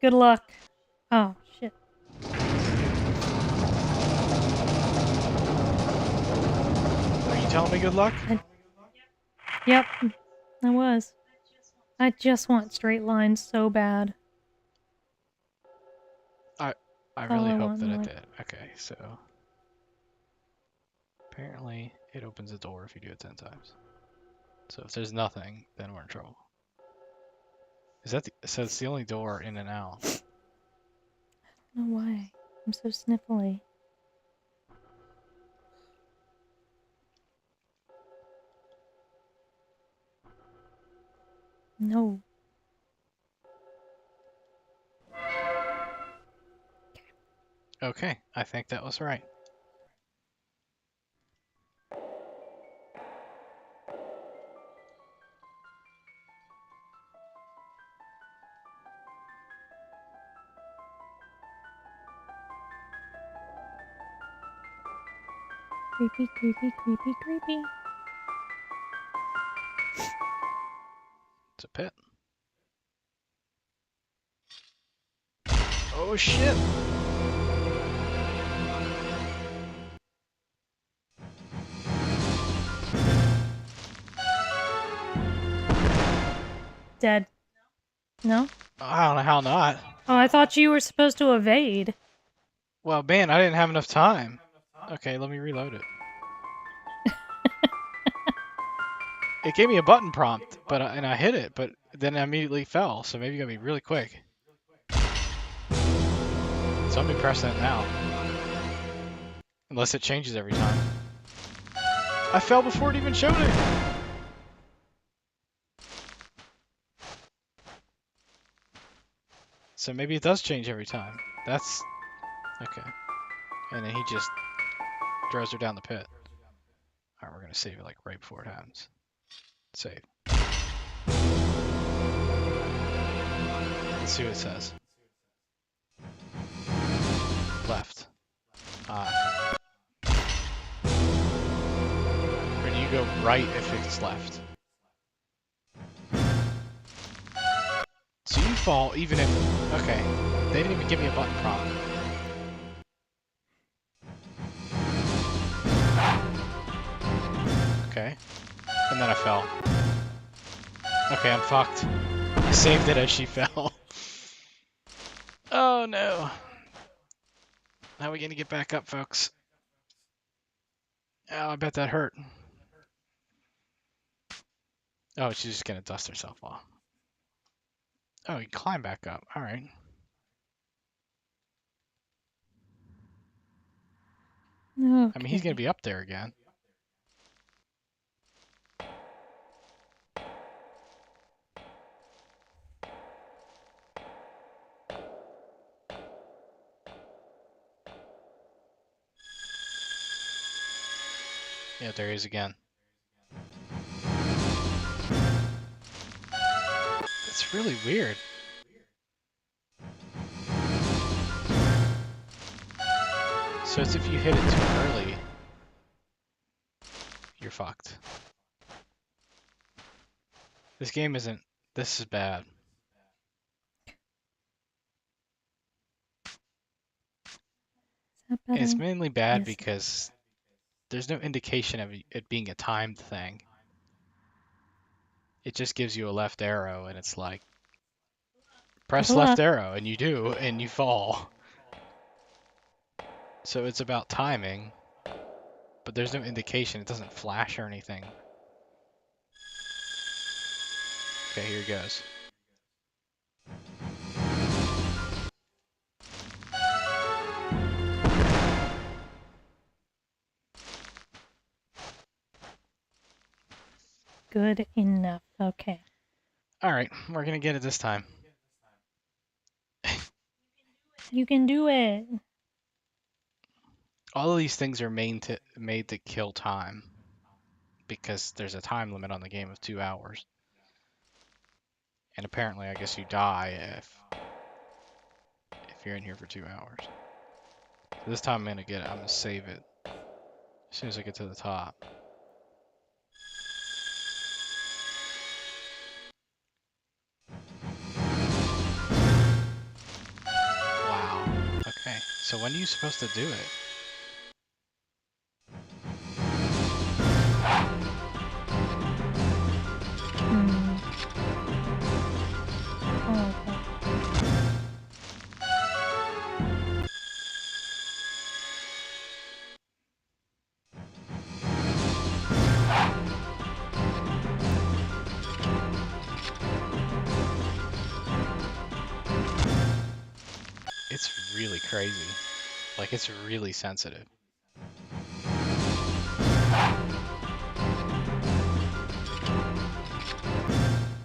Good luck. Oh, shit. Are you telling me good luck? Yep, I was. I just want straight lines so bad. I all really I hope want that in it life. did. Okay, so apparently it opens the door if you do it 10 times. So if there's nothing, then we're in trouble. Is that so it's the only door in and out. I don't know why. I'm so sniffly. No. Okay, I think that was right. Creepy, creepy, creepy, creepy. It's a pit. Oh shit! Dead. No? I don't know how not. Oh, I thought you were supposed to evade. Well, man, I didn't have enough time. Okay, let me reload it. It gave me a button prompt, and I hit it, but then I immediately fell. So maybe you gotta be really quick. So I'm pressing it now. Unless it changes every time. I fell before it even showed it! So maybe it does change every time. That's... okay. And then he just throws her down the pit. Alright, we're gonna save it like right before it happens. Save. Let's see what it says. Left. Or do you go right if it's left? So you fall even if... okay. They didn't even give me a button prompt. Okay. And then I fell. Okay, I'm fucked. I saved it as she fell. Oh no. How are we gonna get back up, folks? Oh, I bet that hurt. Oh, she's just gonna dust herself off. Oh, you climb back up. Alright. Okay. I mean, he's gonna be up there again. Yeah, there he is again. It's really weird. So it's if you hit it too early, you're fucked. This game isn't... this is bad. Is that And it's better? mainly bad Yes. because there's no indication of it being a timed thing. It just gives you a left arrow and it's like, press Good left luck. arrow, and you do, and you fall. So it's about timing, but there's no indication. It doesn't flash or anything. Okay, here goes. Good enough. Okay. Alright, we're gonna get it this time. You can do it. All of these things are made to kill time, because there's a time limit on the game of 2 hours. And apparently, I guess you die if you're in here for 2 hours. So this time I'm gonna save it as soon as I get to the top. Wow. Okay, so when are you supposed to do it? Hmm. Oh, okay. It's really crazy. Like, it's really sensitive.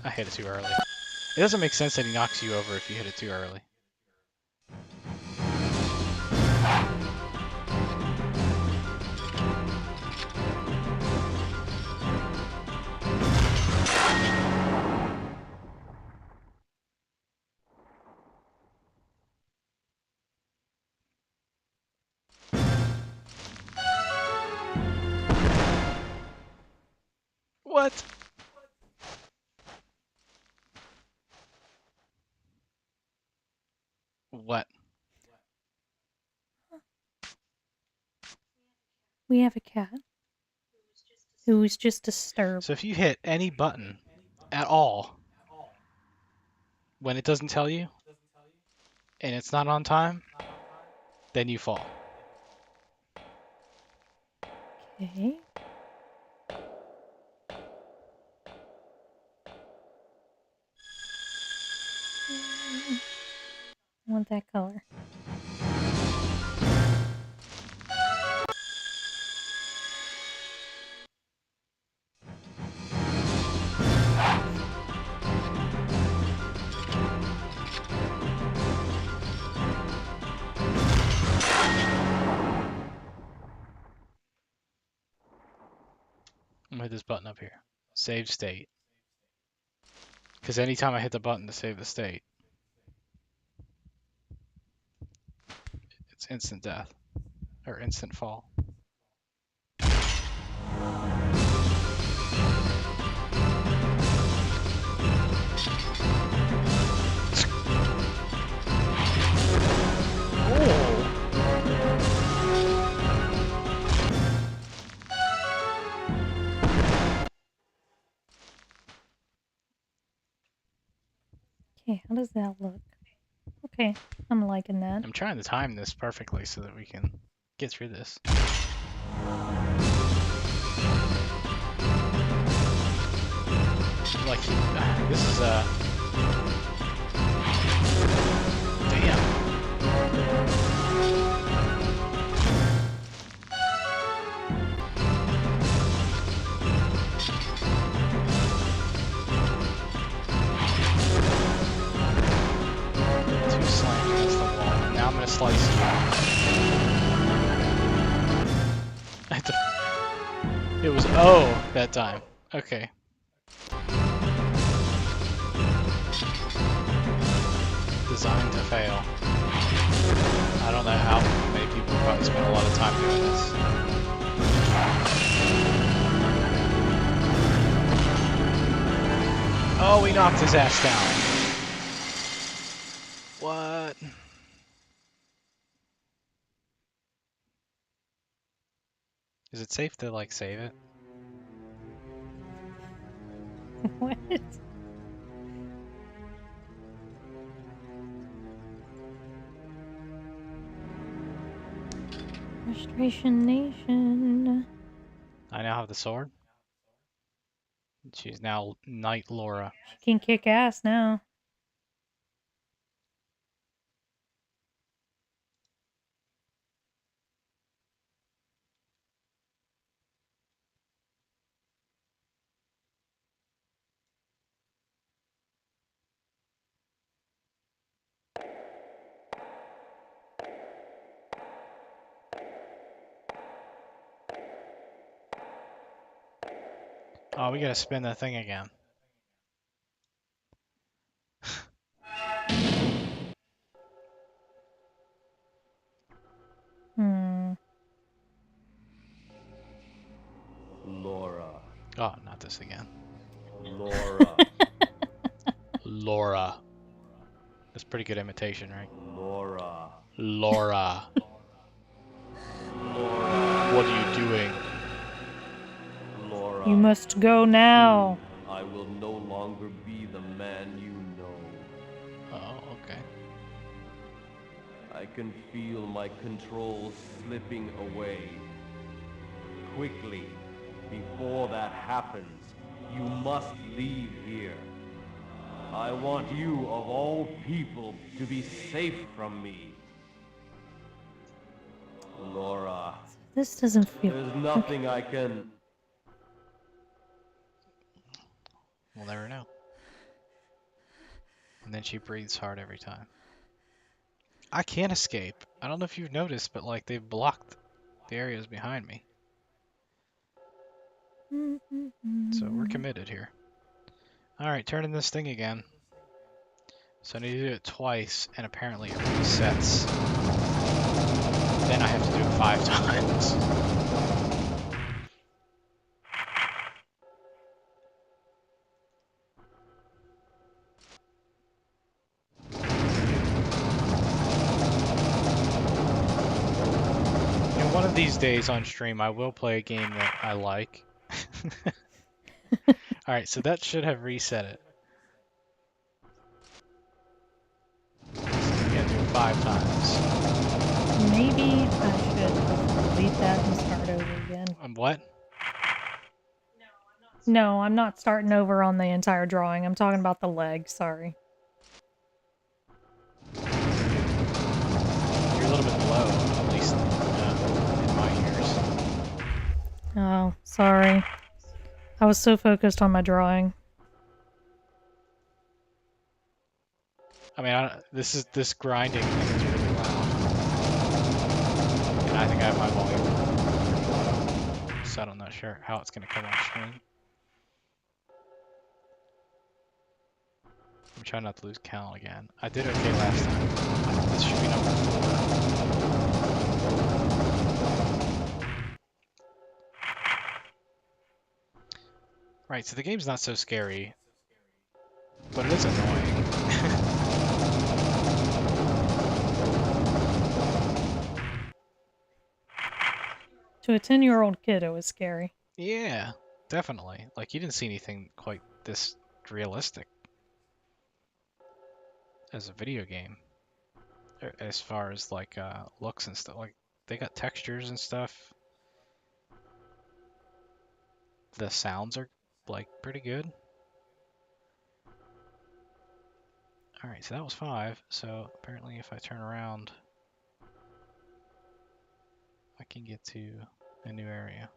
I hit it too early. It doesn't make sense that he knocks you over if you hit it too early. What? What? We have a cat who's just disturbed. So if you hit any button at all when it doesn't tell you and it's not on time, then you fall. Okay. I want that color. gonna hit this button up here. Save state. Because anytime I hit the button to save the state, it's instant death. Or instant fall. Okay, how does that look? Okay, I'm liking that. I'm trying to time this perfectly so that we can get through this. Like, this is damn. Two slams against the wall, and now I'm gonna slice you. I had to, it was O that time. Okay. Designed to fail. I don't know how many people probably spend a lot of time doing this. Oh, we knocked his ass down. What? Is it safe to, like, save it? What? Frustration Nation. I now have the sword. She's now Knight Laura. She can kick ass now. Oh, we gotta spin that thing again. Laura. Oh, not this again. Laura. Laura. That's pretty good imitation, right? Laura. Laura. Laura. What are you doing? Laura. You must go now. I will no longer be the man you know. Oh, okay. I can feel my control slipping away. Quickly, before that happens, you must leave here. I want you, of all people, to be safe from me. Laura, This doesn't feel. there's nothing I can... We'll never know. And then she breathes hard every time. I can't escape. I don't know if you've noticed, but like they've blocked the areas behind me. So we're committed here. Alright, turning this thing again. So I need to do it twice, and apparently it resets. Then I have to do it 5 times. One of these days on stream, I will play a game that I like. Alright, so that should have reset it. So we gotta do it 5 times. Maybe I should delete that and start over again. What? No, I'm not starting over on the entire drawing. I'm talking about the leg, sorry. You're a little bit low, at least in my ears. Oh, sorry. I was so focused on my drawing. I mean, this grinding thing is really loud. And I think I have my volume pretty low, so I don't know. not sure how it's going to come on screen. I'm trying not to lose count again. I did okay last time. This should be number 4. Right, so the game's not so scary, but it is annoying. To a 10-year-old kid, it was scary. Yeah, definitely. Like, you didn't see anything quite this realistic as a video game. As far as, like, looks and stuff. Like, they got textures and stuff. The sounds are, like, pretty good. Alright, so that was 5. So, apparently if I turn around, I can get to a new area.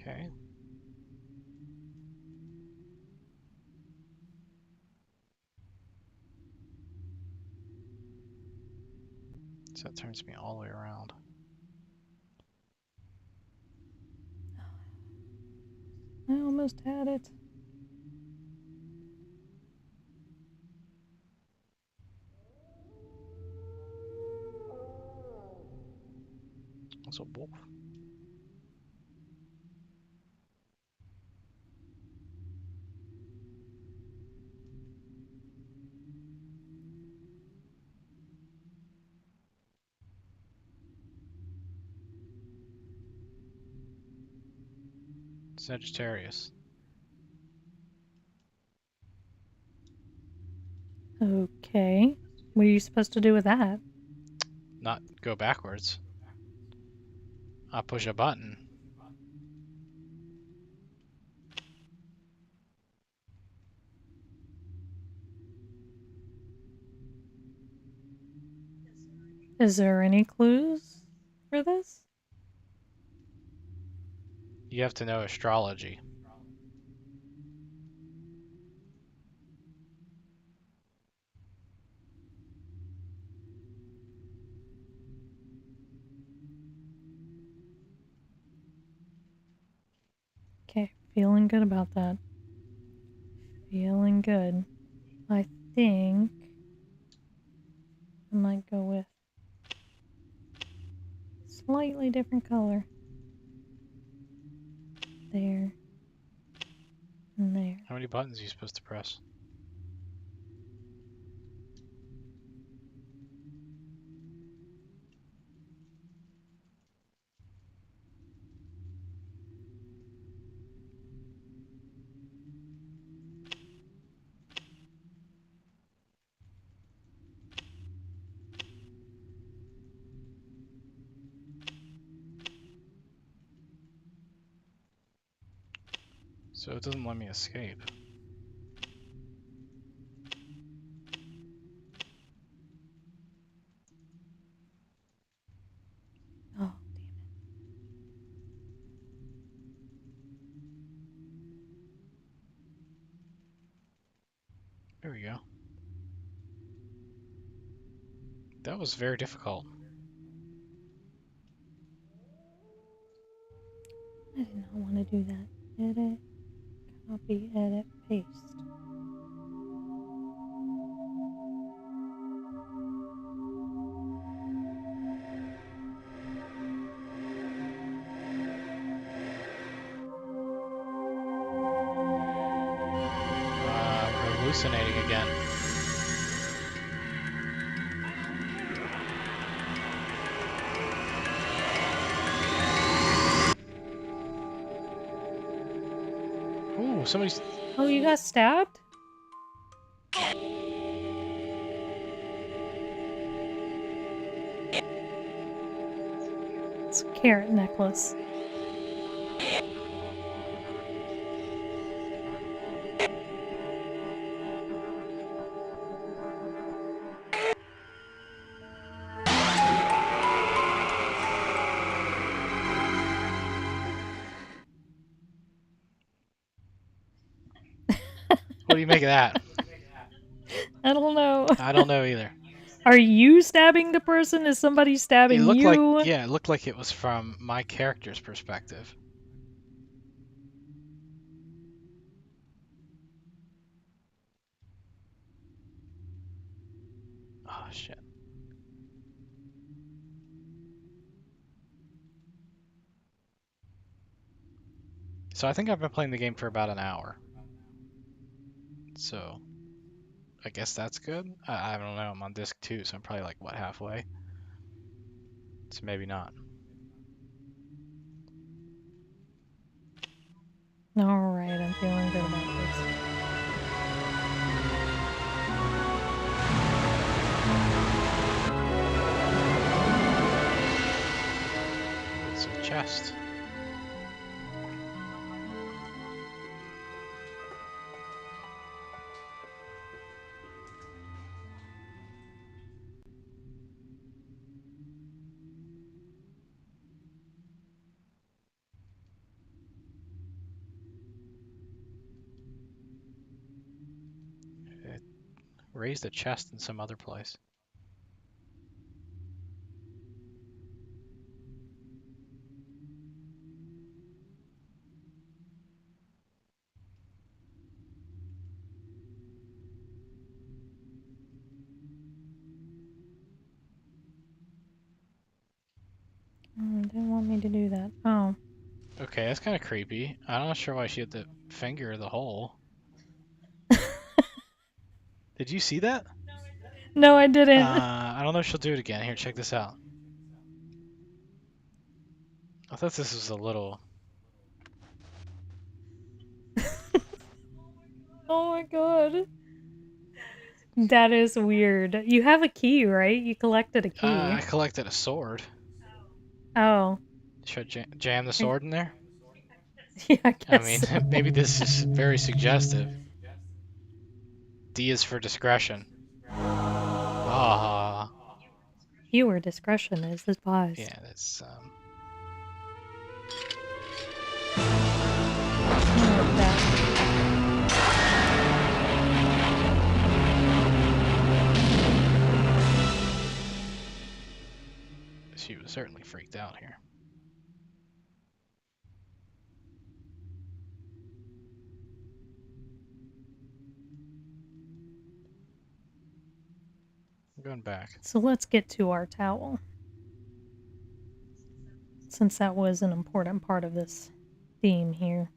Okay. So it turns me all the way around. I almost had it. That's a wolf. Sagittarius. Okay. What are you supposed to do with that? Not go backwards. I push a button. Is there any clues for this? You have to know astrology. Okay, feeling good about that. Feeling good. I think I might go with slightly different color. There. And there. How many buttons are you supposed to press? So it doesn't let me escape. Oh, damn it. There we go. That was very difficult. I did not want to do that. Edit, copy, edit, paste. We're hallucinating again. Ooh, somebody's... Oh, you got stabbed? Carrot necklace. What do you make of that? I don't know. I don't know either. Are you stabbing the person? Is somebody It stabbing looked like, you? yeah, it looked like it was from my character's perspective. Oh, shit. So I think I've been playing the game for about an hour. So I guess that's good. I don't know. I'm on disc 2, so I'm probably like, what, halfway? So maybe not. Alright, I'm feeling good about this. It's a chest. It raised a chest in some other place. Didn't want me to do that. Oh. Okay, that's kind of creepy. I'm not sure why she had to finger the hole. Did you see that? No, I didn't. I don't know if she'll do it again. Here, check this out. I thought this was a little... Oh my god. That is weird. You have a key, right? You collected a key. I collected a sword. Oh. Should I jam the sword in there? Yeah, I I guess mean, so. maybe this is very suggestive. D is for discretion. Ah, Viewer discretion is advised. yeah, that's Like that. she was certainly freaked out here. I'm going back. So let's get to our towel. Since that was an important part of this theme here.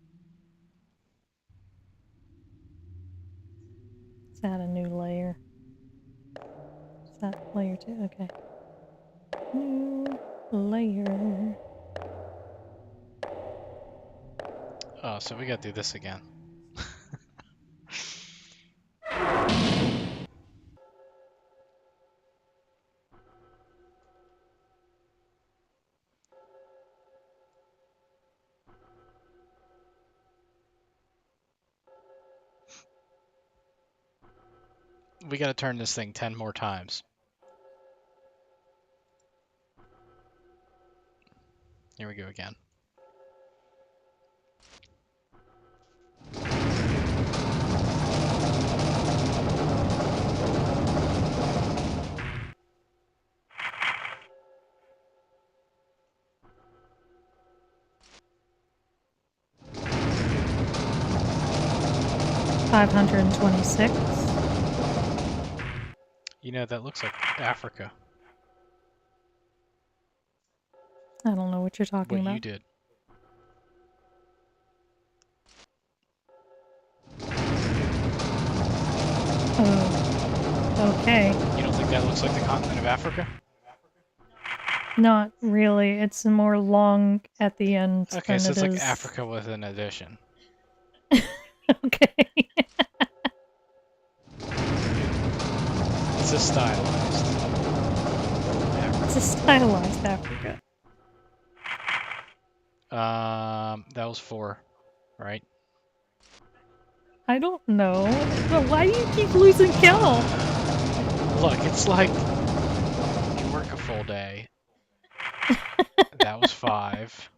Let's add a new layer. Is that layer 2? Okay. New layer. Oh, so we gotta do this again. We gotta turn this thing 10 more times. Here we go again. $526. You know, that looks like Africa. I don't know what you're talking What about. you did. Oh. Okay. You don't think that looks like the continent of Africa? Not really. It's more long at the end Okay, than so it it's like is. Africa with an addition. Okay. It's a stylized Africa. It's a stylized Africa. That was 4, right? I don't know. But why do you keep losing count? Look, it's like you work a full day. That was 5.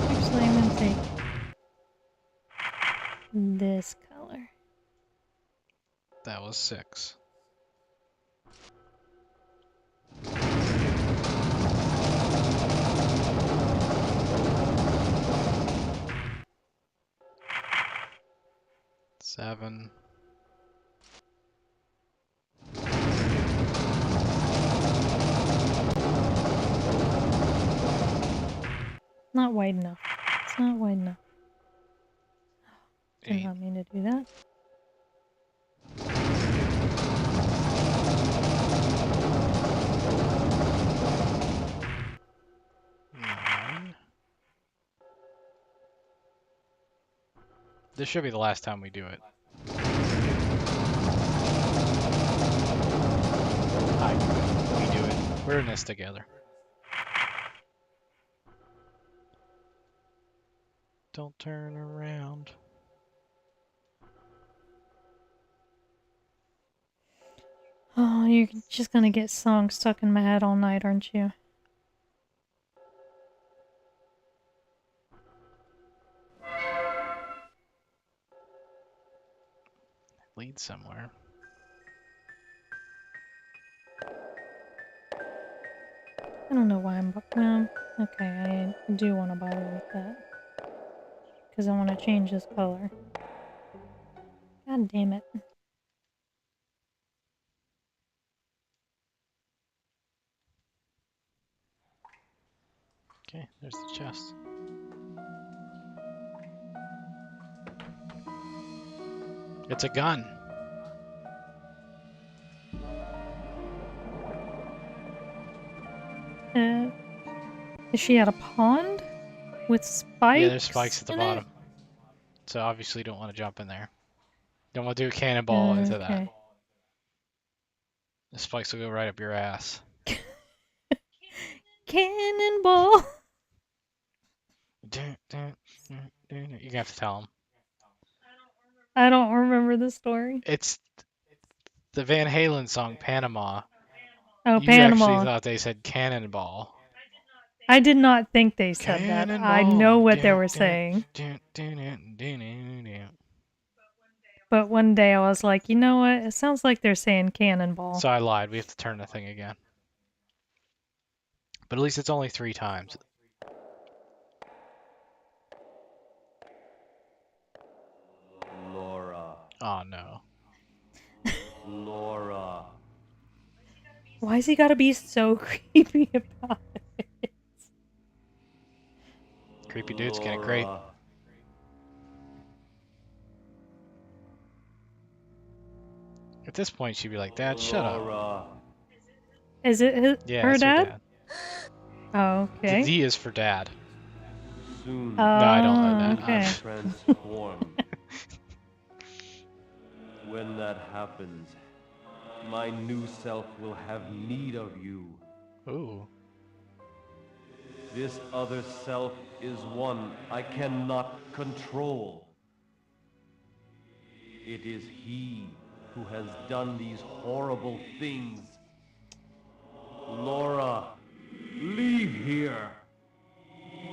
Actually, I'm gonna take this color. That was 6. Seven. Not wide enough. It's not wide enough. Did 8. not mean to do that. Nine. This should be the last time we do it. I do it. We do it. We're in this together. Don't turn around. Oh, you're just gonna get songs stuck in my head all night, aren't you? Lead somewhere. I don't know why I'm... Well, okay, I do want to bother with that. Because I want to change this color. God damn it. Okay, there's the chest. It's a gun. Is she at a pond? With spikes? Yeah, there's spikes at the in bottom. It? So obviously you don't want to jump in there. Don't want to do a cannonball into that. Okay. The spikes will go right up your ass. Cannonball! You're gonna have to tell them. I don't remember the story. It's the Van Halen song Panama. Oh, You actually Panama. thought they said cannonball. I did not think they said that. I know Cannonball. what they were saying. But one day I was like, you know what? It sounds like they're saying cannonball. So I lied. We have to turn the thing again. But at least it's only 3 times. Laura. Oh no. Laura. Why's he gotta be so creepy about it? Creepy dude's getting great. Laura. At this point, she'd be like, Dad, shut up. Laura. Is it Yeah, her it's her dad? dad. Oh, The okay. D is for dad. Soon No, I don't know Oh, that. okay. transform. When that happens, my new self will have need of you. Ooh. This other self is one I cannot control. It is he who has done these horrible things. Laura, leave here.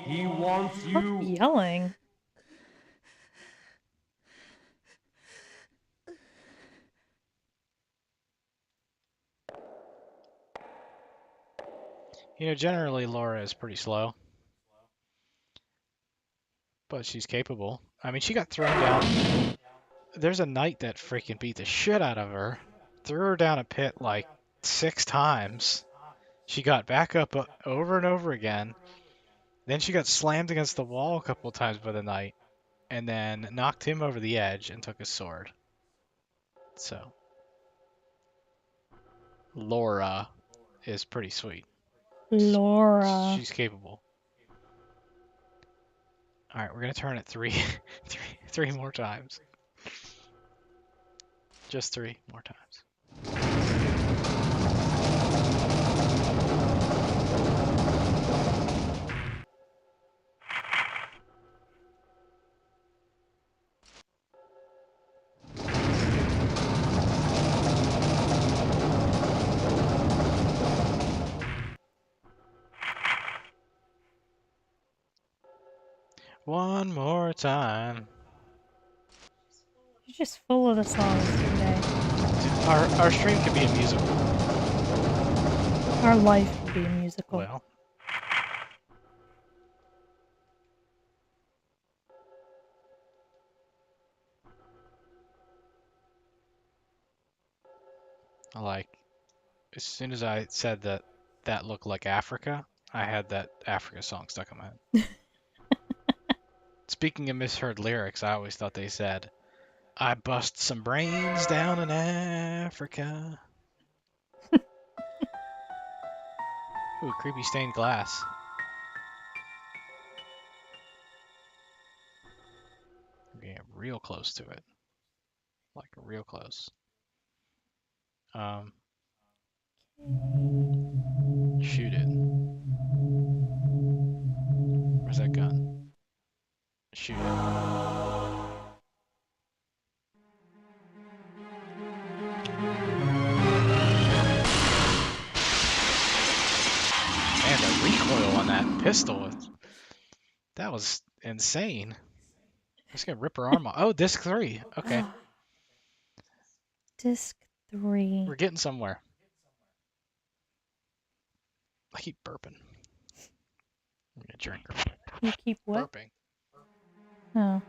He wants Stop you. yelling. You know, generally Laura is pretty slow. But she's capable. I mean, she got thrown down. There's a knight that freaking beat the shit out of her. Threw her down a pit like 6 times. She got back up over and over again. Then she got slammed against the wall a couple times by the knight. And then knocked him over the edge and took his sword. So, Laura is pretty sweet. Laura. She's capable. Alright, we're going to turn it three more times. Just 3 more times. one more time. You're just full of the songs today. Our stream could be a musical. Our life could be a musical. Well, like as soon as I said that looked like Africa, I had that Africa song stuck in my head. Speaking of misheard lyrics, I always thought they said, "I bust some brains down in Africa." Ooh, creepy stained glass. We're getting real close to it. Like real close. Shoot it. Where's that gun? Shoot it. Man, the recoil on that pistol, that was insane. Just gonna rip her arm off. Oh, disc 3. Okay. Disc 3. We're getting somewhere. I keep burping. I'm gonna drink. You keep what? Burping. Oh.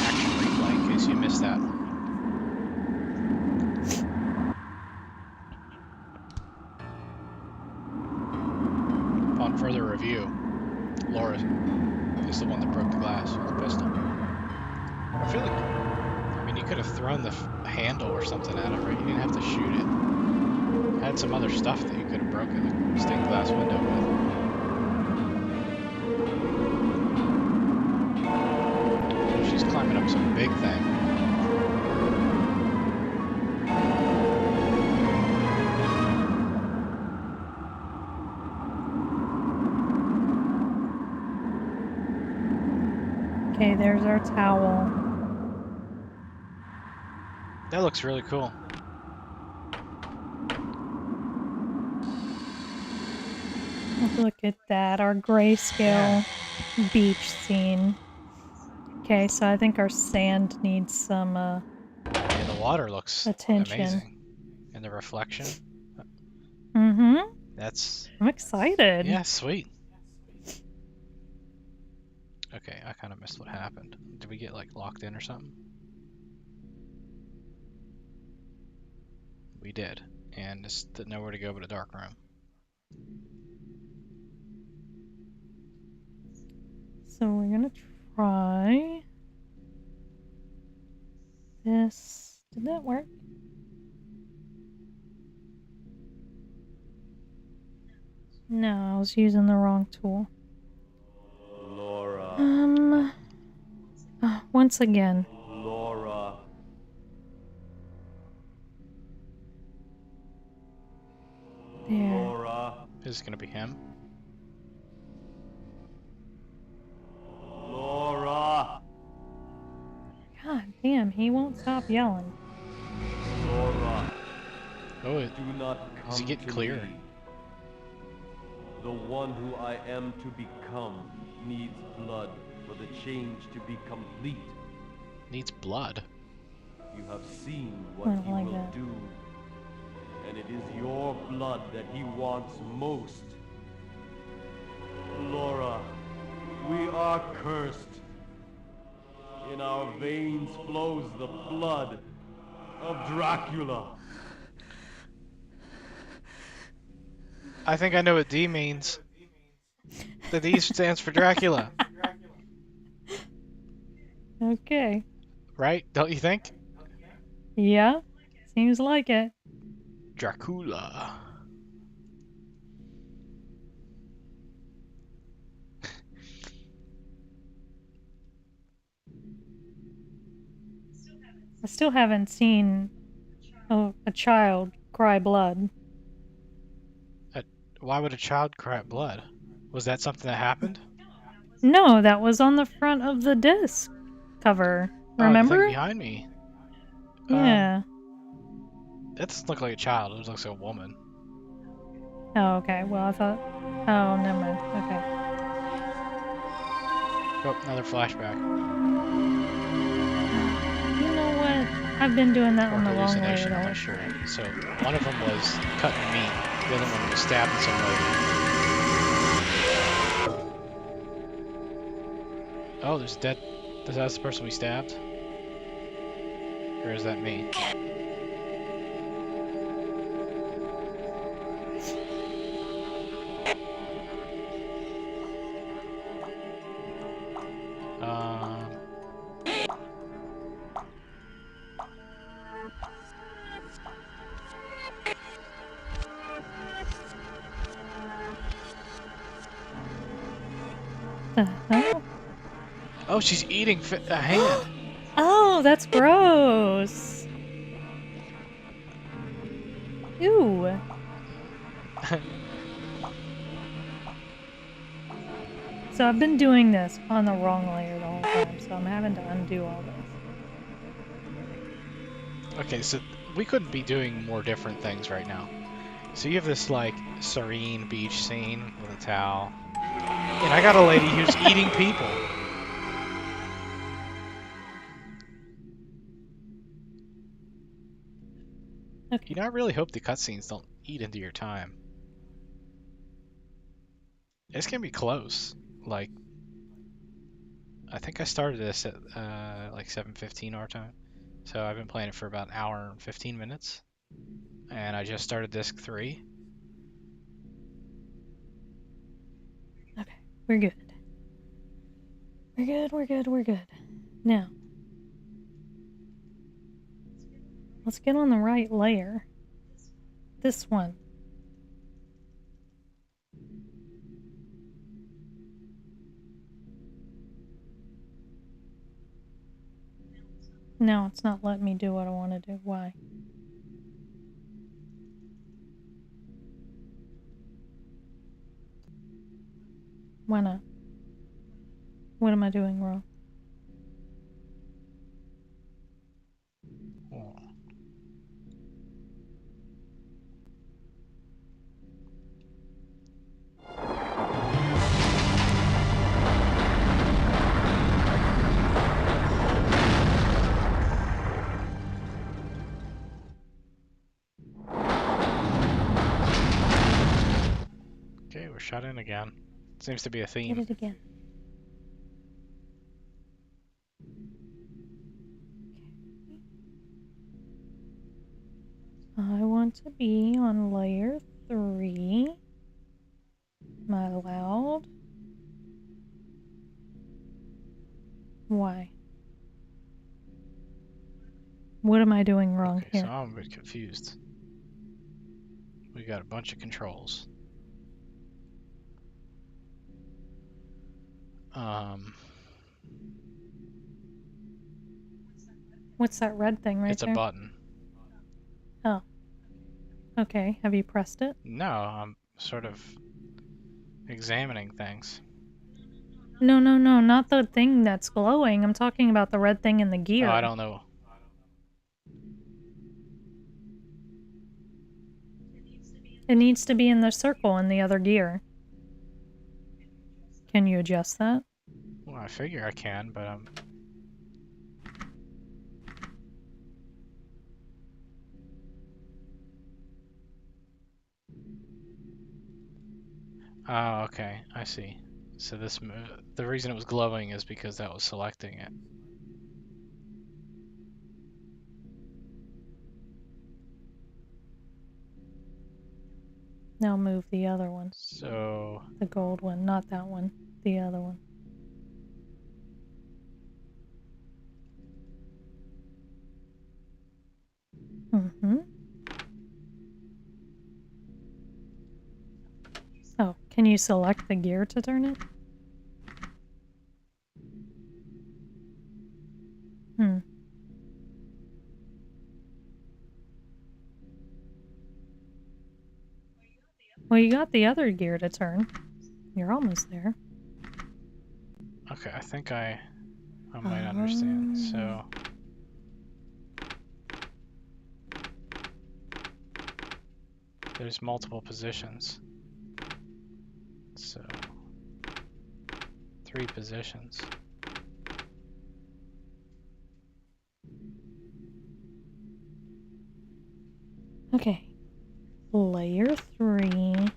Action replay in case you missed that. Upon further review, Laura is the one that broke the glass with the pistol. I feel like, I mean, you could have thrown the handle or something at it, right? You didn't have to shoot it. You had some other stuff that you could have broken the stained glass window with. She's climbing up some big thing. Okay, there's our towel. That looks really cool. Look at that, our grayscale beach scene. Okay, so I think our sand needs some Yeah, the water looks attention. amazing. And the reflection. Mm-hmm. That's... I'm excited. Yeah, sweet. Okay, I kind of missed what happened. Did we get, like, locked in or something? We did. And there's nowhere to go but a dark room. So we're gonna try this. Did that work? No, I was using the wrong tool. Laura. Once again. Laura. There. Laura. Is it gonna be him? Laura. God damn, he won't stop yelling. Laura. Oh, Do not come is he getting to clearer? me. The one who I am to become needs blood for the change to be complete. Needs blood. You have seen I what don't he like will that. do. And it is your blood that he wants most. Laura, we are cursed. In our veins flows the blood of Dracula. I think I know what D means. The D stands for Dracula. Okay. Right? Don't you think? Yeah, seems like it. Dracula. I still haven't seen a child cry blood. Why would a child cry blood? Was that something that happened? No, that was on the front of the disc cover. Oh, the Remember? thing behind me. Yeah. That doesn't look like a child. It looks like a woman. Oh, okay. Well, I thought... Oh, never mind. Okay. Oh, another flashback. You know what? I've been doing that Or on the wrong layer hallucination, the I'm whole not sure. time. So one of them was cutting meat, the other one was stabbing somebody. Oh, there's dead. That's the person we stabbed? Or is that me? Um, The hell? oh, she's eating a hand. Oh, that's gross. Ew. So I've been doing this on the wrong layer the whole time, so I'm having to undo all this. Okay, so we couldn't be doing more different things right now. So you have this like serene beach scene with a towel. And I got a lady who's eating people. Okay. You know, I really hope the cutscenes don't eat into your time. It's gonna be close. Like, I think I started this at like 7:15 our time. So I've been playing it for about an hour and 15 minutes. And I just started disc 3. Okay. We're good. We're good, we're good, we're good. Now, let's get on the right layer. This one. No, it's not letting me do what I want to do. Why? Why not? What am I doing wrong? Oh. Okay, we're shut in again. Seems to be a Get theme. it again. I want to be on layer 3. Am I allowed? Why? What am I doing wrong Okay, so here? I'm a bit confused. We got a bunch of controls. What's that red thing right It's a there? button. Oh. Okay, have you pressed it? No, I'm sort of examining things. No, no, no, not the thing that's glowing. I'm talking about the red thing in the Oh, I gear. don't know. It needs to be in the circle in the other gear. Can you adjust that? Well, I figure I can, but oh, okay, I see. So the reason it was glowing is because that was selecting it. Now move the other one. So The gold one, not that one. The other one. Mm-hmm. Oh, can you select the gear to turn it? Hmm. Well, you got the other gear to turn. You're almost there. okay, I think I might understand. So There's multiple positions. So 3 positions. Okay. Layer 3.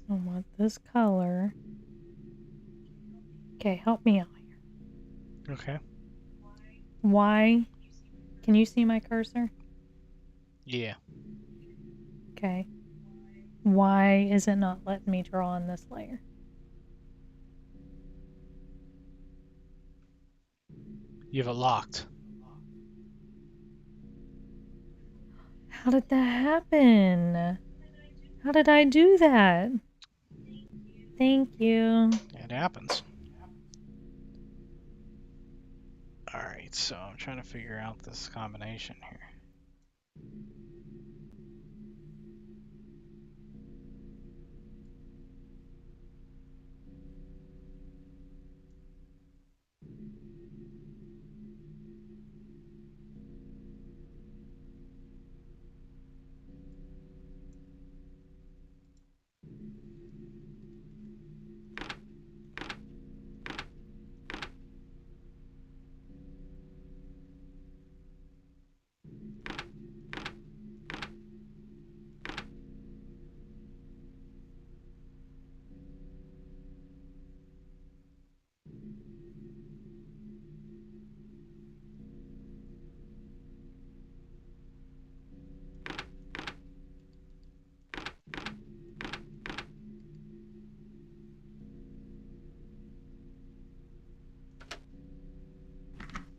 I want this color. Okay, help me out here. Okay. Why? Can you see my cursor? Yeah. Okay. Why is it not letting me draw on this layer? You have it locked. How did that happen? How did I do that? Thank you. It happens. Alright, so I'm trying to figure out this combination here.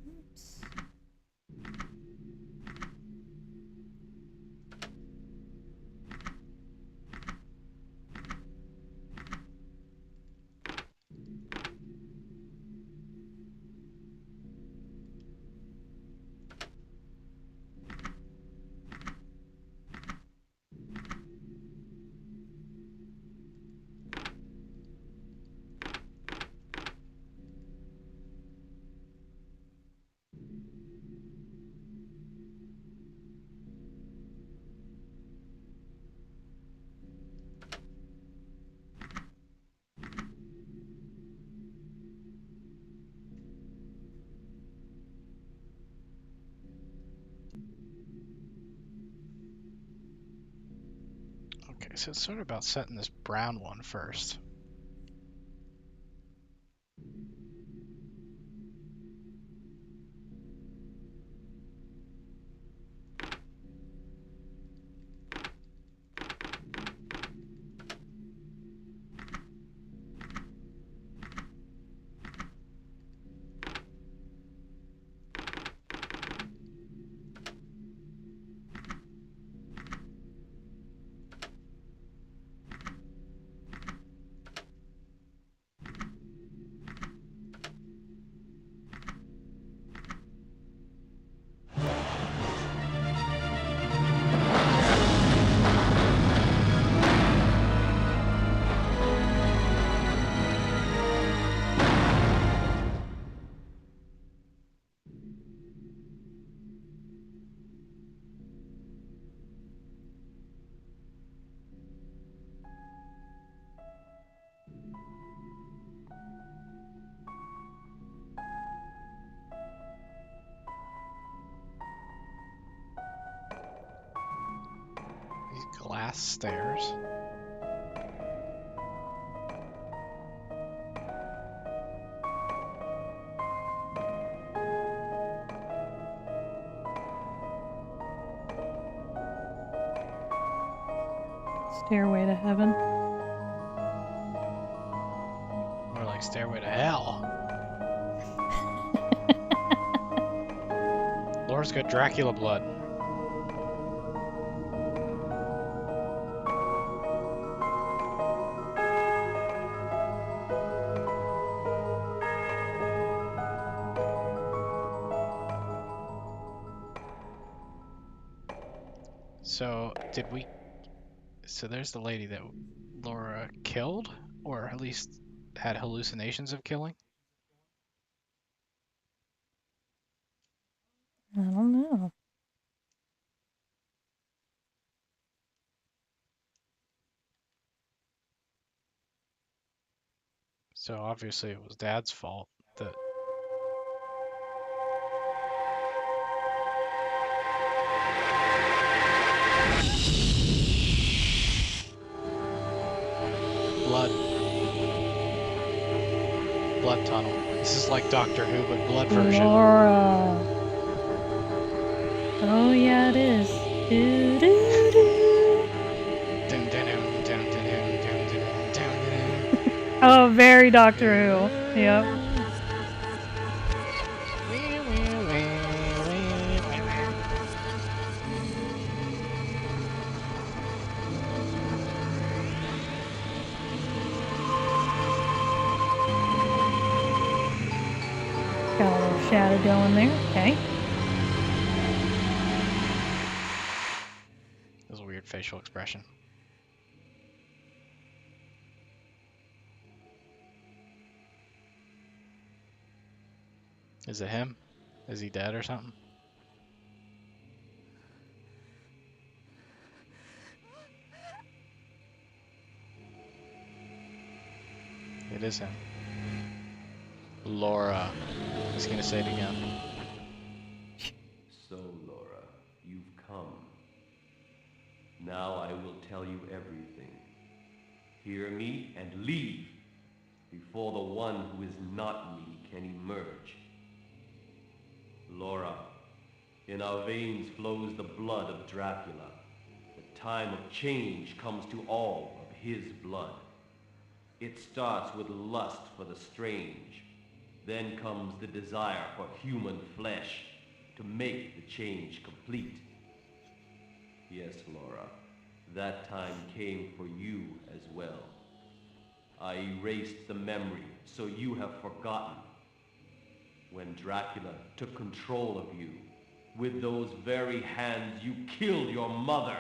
Oops. Okay, so it's sort of about setting this brown one first. These glass stairs. Stairway to heaven. More like like Stairway to Hell. Laura's got Dracula blood. So, so there's the lady that Laura killed, or at least had hallucinations of killing. I don't know. So obviously it was Dad's fault that blood tunnel. This is like Doctor Who, but blood version. Laura. Oh yeah, it is. Do do do. Dun, dun, dun, dun, dun, dun, dun, dun, dun. Oh, very Doctor Who. Yep. Got a little shadow going there. Okay. That was a weird facial expression. Is it him? Is he dead or something? It is him. Laura. He's gonna say it again. So, Laura, you've come. Now I will tell you everything. Hear me and leave before the one who is not me can emerge. Laura, in our veins flows the blood of Dracula. The time of change comes to all of his blood. It starts with lust for the strange. Then comes the desire for human flesh to make the change complete. Yes, Laura, that time came for you as well. I erased the memory so you have forgotten. When Dracula took control of you, with those very hands you killed your mother.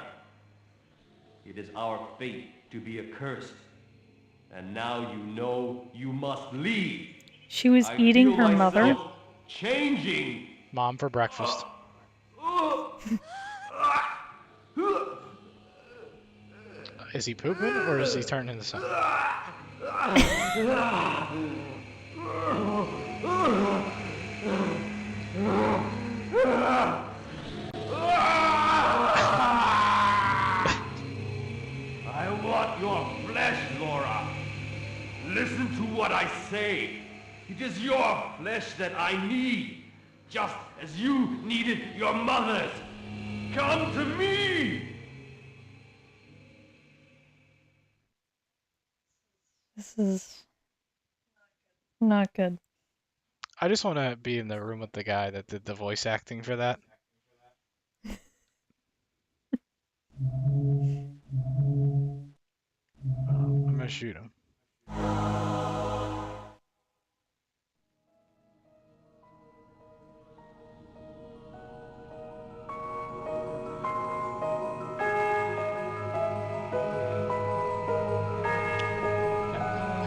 It is our fate to be accursed. And now you know you must leave. She was eating her mother. Yep. Changing. Mom for breakfast. Is he pooping or is he turning into something? I want your flesh, Laura. Listen to what I say. It is your flesh that I need, just as you needed your mother's. Come to me! This is not good. I just want to be in the room with the guy that did the voice acting for that. I'm gonna shoot him.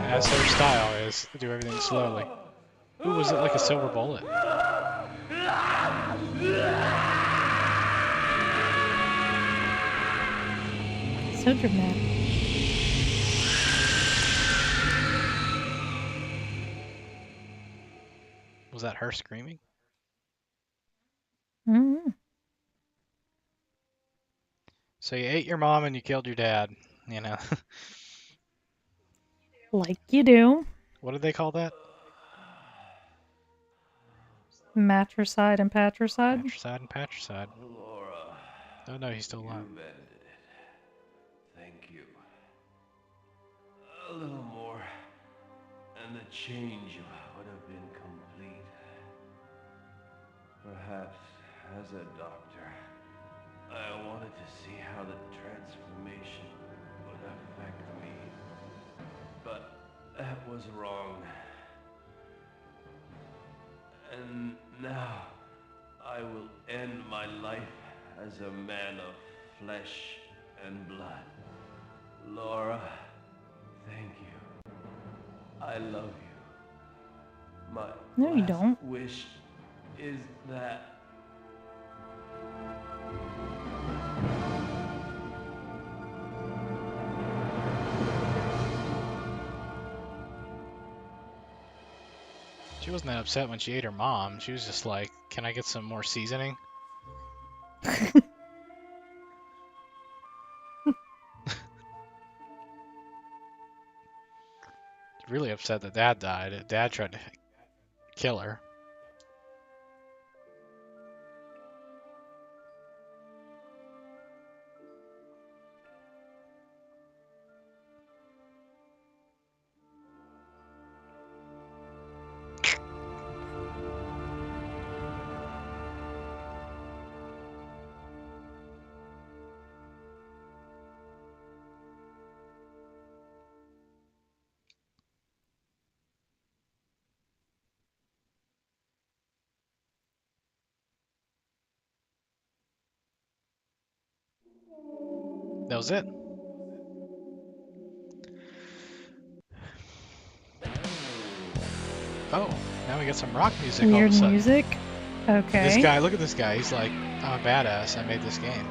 As their style is, do everything slowly. Ooh, was it like a silver bullet? So dramatic. Was that her screaming? Mm-hmm. So you ate your mom and you killed your dad, you know. Like you do. What did they call that? Matricide and patricide. Matricide and patricide. Laura, Oh no, he's still you alive. mended it. Thank you. A little more, and the change would have been complete. Perhaps, as a doctor, I wanted to see how the transformation would affect me. But that was wrong. And now, I will end my life as a man of flesh and blood. Laura, thank you. I love you. My No, you last don't. wish is that She wasn't that upset when she ate her mom. She was just like, "Can I get some more seasoning?" Really upset that Dad died. Dad tried to kill her. That was it. Oh, now we get some rock music all of Weird a sudden. music. And this Okay. guy, look at this guy. He's like, "I'm a badass. I made this game."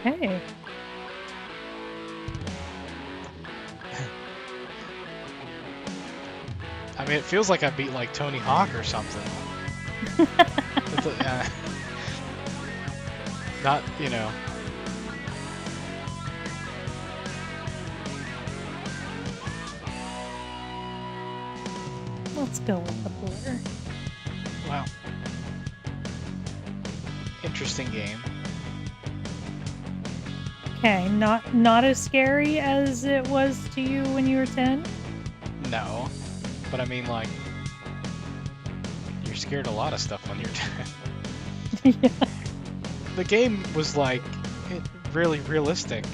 Okay. I mean, it feels like I beat like Tony Hawk or something. Not, you know. Let's go with the blur. Wow. Interesting game. Okay, not as scary as it was to you when you were 10? No. But I mean, like, you're scared of a lot of stuff when you're 10. Yeah. The game was like really realistic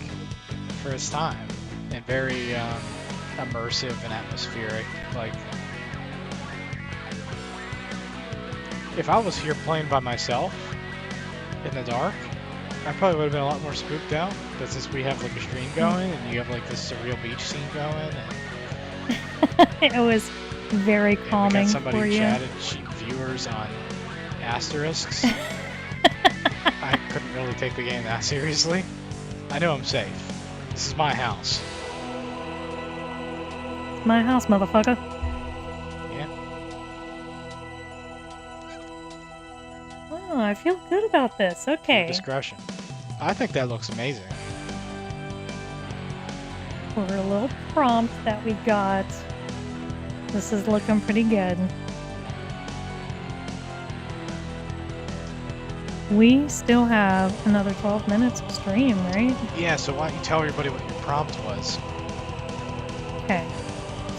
for its time and very immersive and atmospheric. Like, if I was here playing by myself in the dark, I probably would have been a lot more spooked out. But since we have like a stream going and you have like this surreal beach scene going, and It was very we calming got somebody for who you. chatted cheap viewers on asterisks. I couldn't really take the game that seriously. I know I'm safe. This is my house. My house, motherfucker. Yeah. Oh, I feel good about this. Your Okay. discretion. I think that looks amazing. For a little prompt that we got, this is looking pretty good. We still have another 12 minutes of stream, right? Yeah, so why don't you tell everybody what your prompt was? Okay.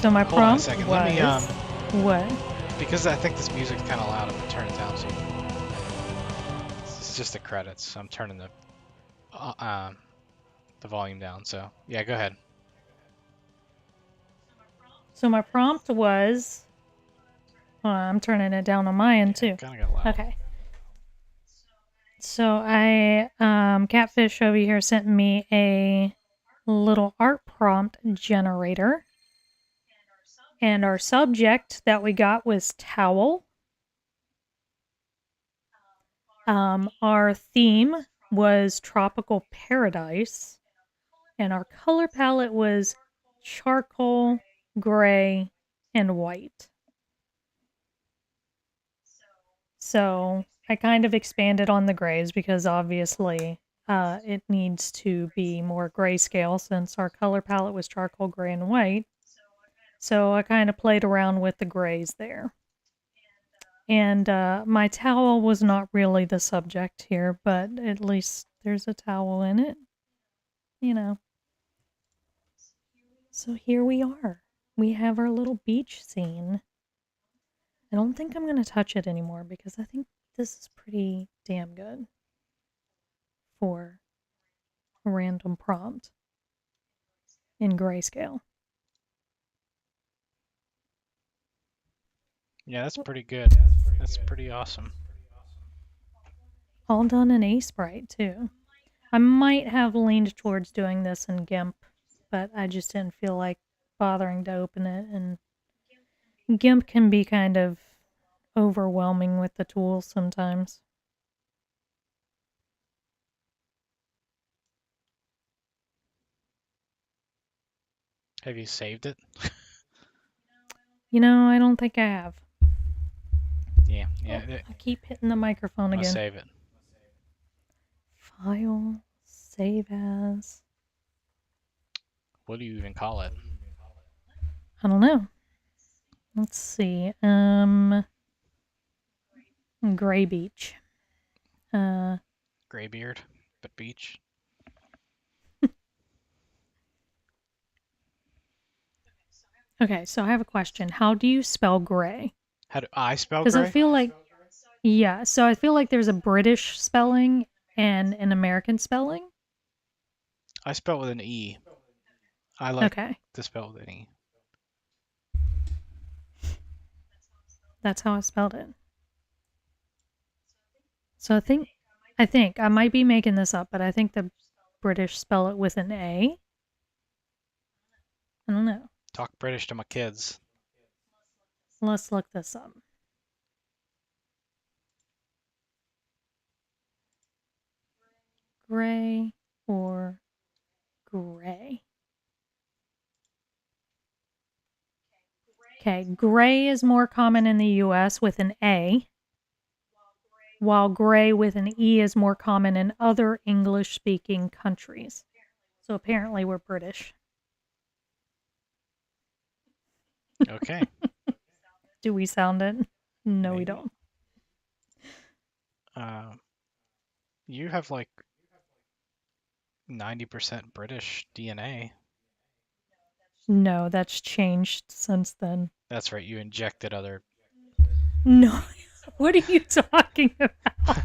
So my Hold on a prompt second. was... Let me, What? because I think this music's kind of loud, I'm gonna turn it down so it's just the credits. I'm turning the volume down, so yeah, go ahead. So my prompt was... Hold on, I'm turning it down on my end too. Kind of got loud. Okay. So Catfish over here sent me a little art prompt generator. And our subject that we got was towel. Our theme was tropical paradise. And our color palette was charcoal, gray, and white. So I kind of expanded on the grays because obviously it needs to be more grayscale since our color palette was charcoal, gray, and white. So I kind of played around with the grays there. And my towel was not really the subject here, but at least there's a towel in it. you know. So here we are. We have our little beach scene. I don't think I'm going to touch it anymore because I think this is pretty damn good for a random prompt in grayscale. Yeah, that's pretty good. That's pretty awesome. All done in A-Sprite, too. I might have leaned towards doing this in GIMP, but I just didn't feel like bothering to open it, and GIMP can be kind of overwhelming with the tools sometimes. Have you saved it? You know, I don't think I have. Yeah, Oh, yeah. I keep hitting the microphone I'll again. save it. File, save as. What do you even call it? I don't know. Let's see. Gray Beach. Graybeard, but beach. Okay, so I have a question. How do you spell gray? How do I spell Because I gray? feel like, yeah, so I feel like there's a British spelling and an American spelling. I spell with an E. I like Okay, to spell with an E. that's how I spelled it. So I think I might be making this up, but I think the British spell it with an A. I don't know. Talk British to my kids. Let's look this up. Gray or gray? Okay, gray is more common in the US with an A, while gray with an E is more common in other English speaking countries. So apparently we're British. Okay. Do we sound it? No, we Maybe. don't. You have like 90% British DNA. No, that's changed since then. That's right. You injected other. No, what are you talking about?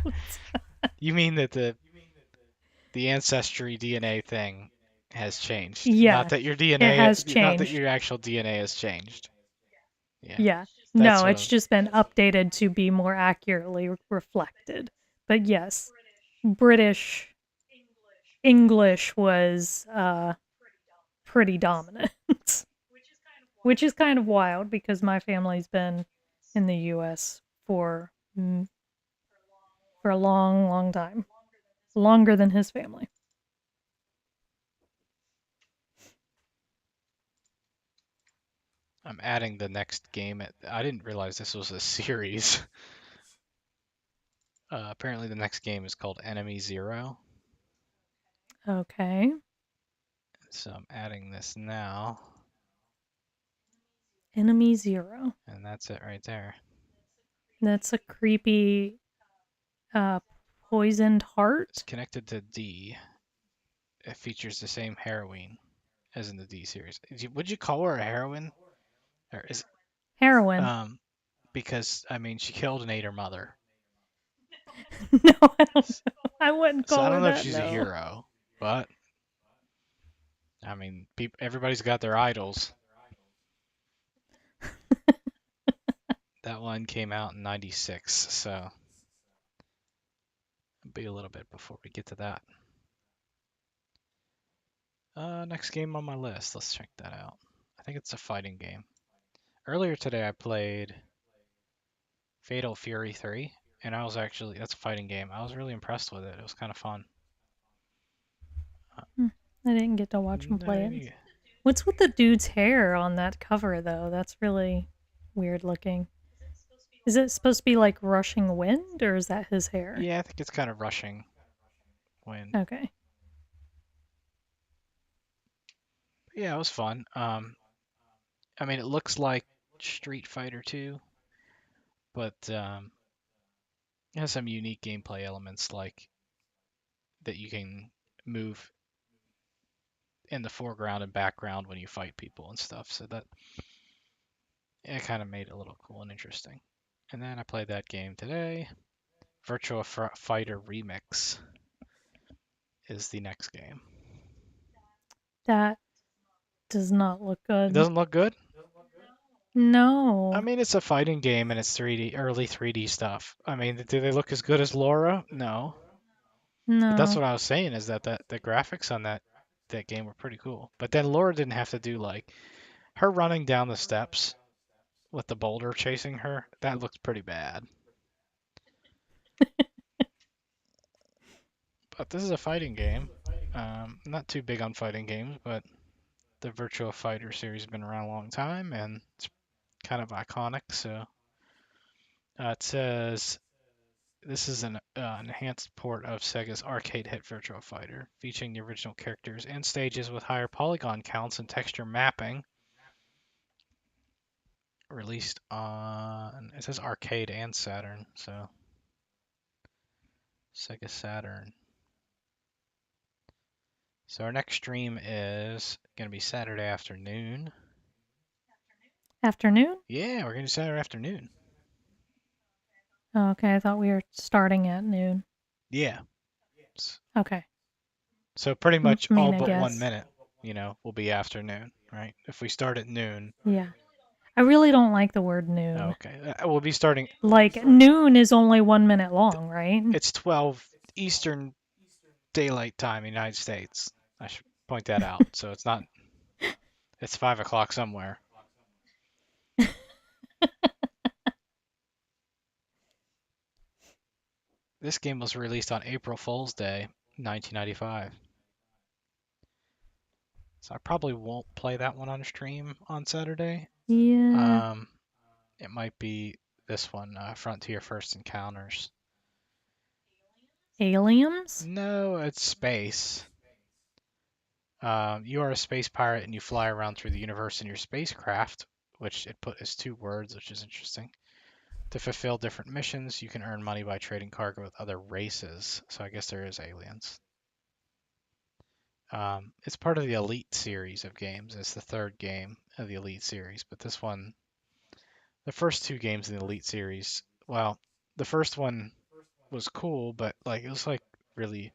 You mean that the ancestry DNA thing has changed, not Yeah, that your it DNA, has not that changed. your actual DNA has changed. Yeah, Yeah. that's No, what it's just been updated to be more accurately reflected. But yes, British English was pretty dominant, which is kind of wild because my family's been in the U.S. for a long, long time, longer than his family. I'm adding the next game. I didn't realize this was a series. Apparently, the next game is called Enemy Zero. Okay. So I'm adding this now, Enemy Zero. and that's it right there. That's a creepy uh, poisoned It's heart. connected to D. It features the same heroine as in the D series. Would you call her a heroine? Or is Heroin. um because I mean she killed and ate her mother. No, I don't know. I wouldn't So I call don't her know if that, she's a no. hero, but I mean, everybody's got their idols. That one came out in '96, so it'll be a little bit before we get to that. Next game on my list. Let's check that out. I think it's a fighting game. Earlier today I played Fatal Fury 3, and that's a fighting game. I was really impressed with it. It was kind of fun. I didn't get to watch him play it. Yeah. What's with the dude's hair on that cover, though? That's really weird looking. Is it supposed to be like rushing wind, or is that his hair? Yeah, I think it's kind of rushing when. Okay. Yeah, it was fun. I mean, it looks like Street Fighter 2, but it has some unique gameplay elements like that you can move in the foreground and background when you fight people and stuff. So that it kind of made it a little cool and interesting. And then I played that game today. Virtua Fighter Remix is the next game. That does not look It good. doesn't look good. No. I mean, it's a fighting game and it's 3D, early 3D stuff. I mean, do they look as good as Laura? No. But that's No. what I was saying is that the graphics on that game were pretty cool. But then Laura didn't have to do like her running down the steps with the boulder chasing her. That looked pretty bad. But this is a fighting game. Not too big on fighting games, but the Virtua Fighter series has been around a long time and it's kind of iconic. So it says this is an enhanced port of Sega's arcade hit Virtua Fighter, featuring the original characters and stages with higher polygon counts and texture mapping. Released on, it says arcade and Saturn, so Sega Saturn. So our next stream is going to be Saturday afternoon. Afternoon? Yeah, we're going to do Saturday afternoon. Oh, okay, I thought we were starting at noon. Yeah. Okay. So pretty much I mean, all I but 1 guess. minute, will be afternoon, right? If we start at noon. Yeah. I really don't like the word noon. Okay. We'll be starting. Like, noon is only 1 minute long, right? It's 12 Eastern Daylight Time, United States. I should point that out. So it's not. It's 5 o'clock somewhere. This game was released on April Fool's Day, 1995. So I probably won't play that one on stream on Saturday. Yeah. It might be this one, Frontier First Encounters. Aliens? No, it's space. You are a space pirate and you fly around through the universe in your spacecraft, which it put as 2 words, which is interesting. To fulfill different missions, you can earn money by trading cargo with other races. So I guess there is aliens. It's part of the Elite series of games. It's the 3rd game of the Elite series, but this one, the first 2 games in the Elite series, well, the first one was cool, but like it was like really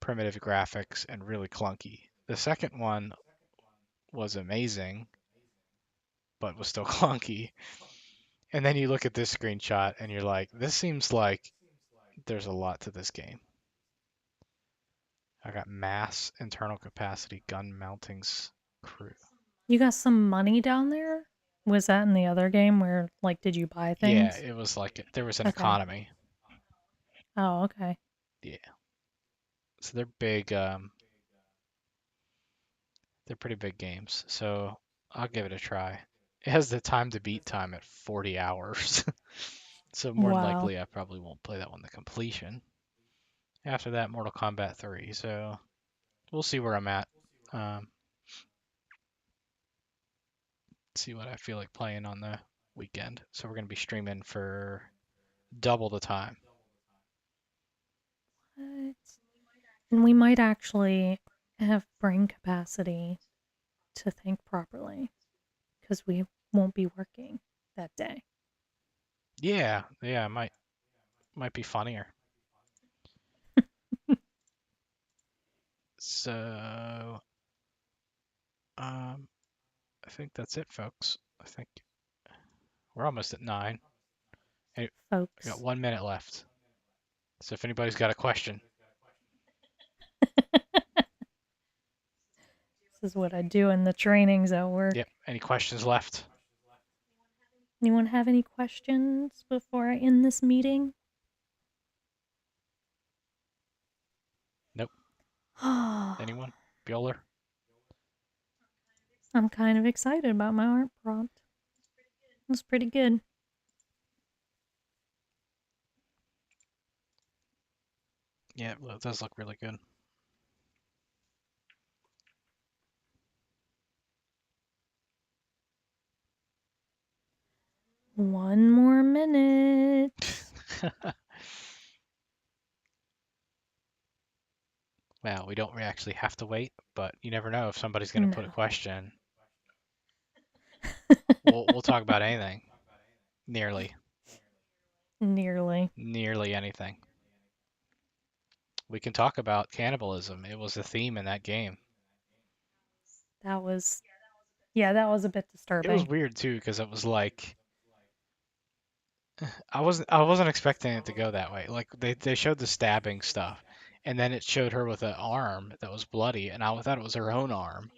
primitive graphics and really clunky. The second one was amazing, but was still clunky. And then you look at this screenshot and you're like, this seems like there's a lot to this game. I got mass internal capacity gun mountings crew. You got some money down there? Was that in the other game where, like, did you buy Yeah, things? it was like there was an Okay. economy. Oh, okay. Yeah. So they're big. They're pretty big games. So I'll give it a try. It has the time to beat time at 40 hours. So more than Wow. likely I probably won't play that one to completion. After that, Mortal Kombat 3. So we'll see where I'm at. See what I feel like playing on the weekend. So we're going to be streaming for double the time. What? And we might actually have brain capacity to think properly because we won't be working that day. Yeah, might be funnier. So, I think that's it, folks. I think we're almost at 9. Hey, we Folks. got 1 minute left. So if anybody's got a question, This is what I do in the trainings at work. yep. Any questions left? Anyone have any questions before I end this meeting? Nope. Anyone? Bueller? I'm kind of excited about my art prompt. It was pretty good. Yeah, it does look really good. One more minute. Well, we don't actually have to wait, but you never know if somebody's going to put a No. question. We'll talk about anything, nearly, Nearly. nearly anything. We can talk about cannibalism. It was a theme in that game. That was, yeah, that was a bit It was disturbing. weird too because it was like I wasn't expecting it to go that way. Like they showed the stabbing stuff, and then it showed her with an arm that was bloody, and I thought it was her own arm.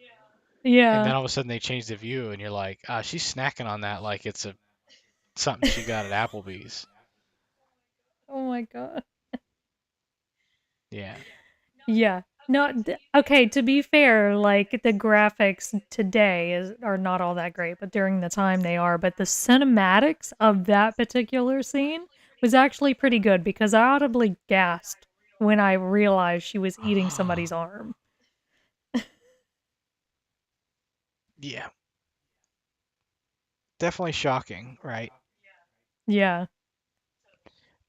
And Yeah. then all of a sudden they changed the view, and you're like, she's snacking on that like it's a something she got at Applebee's. Oh my god. Yeah. Yeah. No, okay, to be fair, like the graphics today are not all that great, but during the time they are, but the cinematics of that particular scene was actually pretty good because I audibly gasped when I realized she was eating somebody's arm. Yeah. Definitely shocking, right? Yeah,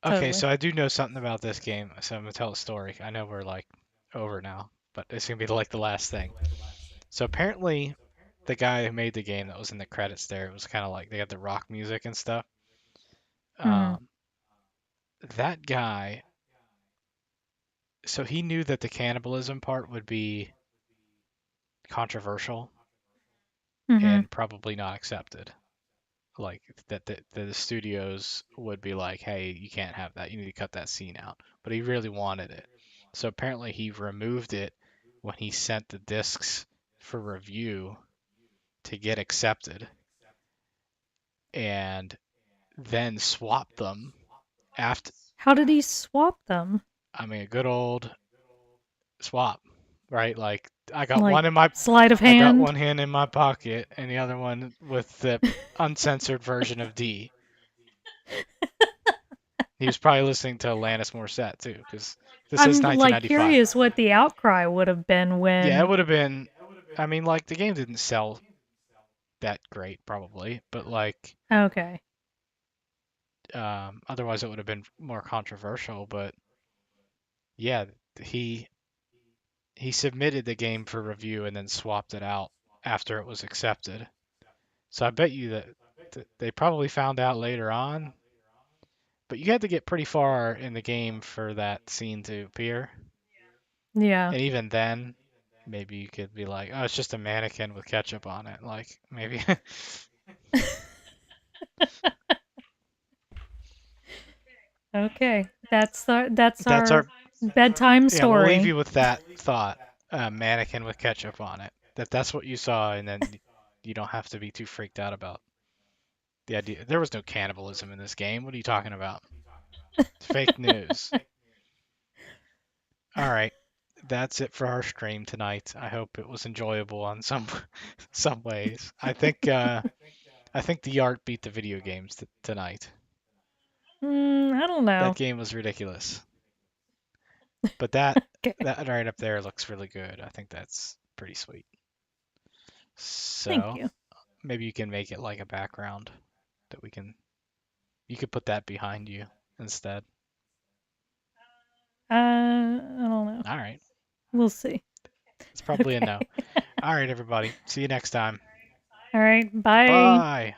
Okay, totally. so I do know something about this game, so I'm gonna tell a story. I know we're like over now, but it's gonna be like the last thing. So apparently, the guy who made the game that was in the credits there, it was kind of like they got the rock music and stuff. Mhm. Um, that guy, so he knew that the cannibalism part would be controversial Mhm. and probably not accepted. Like that the studios would be like, hey, you can't have that. You need to cut that scene out. But he really wanted it. So apparently he removed it when he sent the discs for review to get accepted and then swapped them after. How did he swap them? I mean, a good old swap, right? Like Like sleight of I got hand? one hand in my pocket and the other one with the uncensored version of D. He was probably listening to Alanis Morissette too, because this is I'm like 1995. curious what the outcry would have been Yeah, it when. would have been. I mean, like the game didn't sell that great, probably, but like, Okay. otherwise it would have been more controversial. But yeah, he he submitted the game for review and then swapped it out after it was accepted. So I bet you that they probably found out later on, but you had to get pretty far in the game for that scene to appear. Yeah. And even then, maybe you could be like, oh, it's just a mannequin with ketchup on it. Like maybe Okay. That's our that's our bedtime yeah. We'll leave story. you with that thought. Mannequin with ketchup on it. That's what you saw, and then you don't have to be too freaked out about the idea. There was no cannibalism in this game. What are you talking about? It's fake news. All right. That's it for our stream tonight. I hope it was enjoyable on some some ways. I think the art beat the video games tonight. I don't That know. game was ridiculous. But that Okay. that right up there looks really good. I think that's pretty sweet. Thank So you. maybe you can make it like a background that we can you could put that behind you instead. I don't know. All right. We'll see. It's probably a Okay. no. All right, everybody. See you next time. All right. Bye. Bye.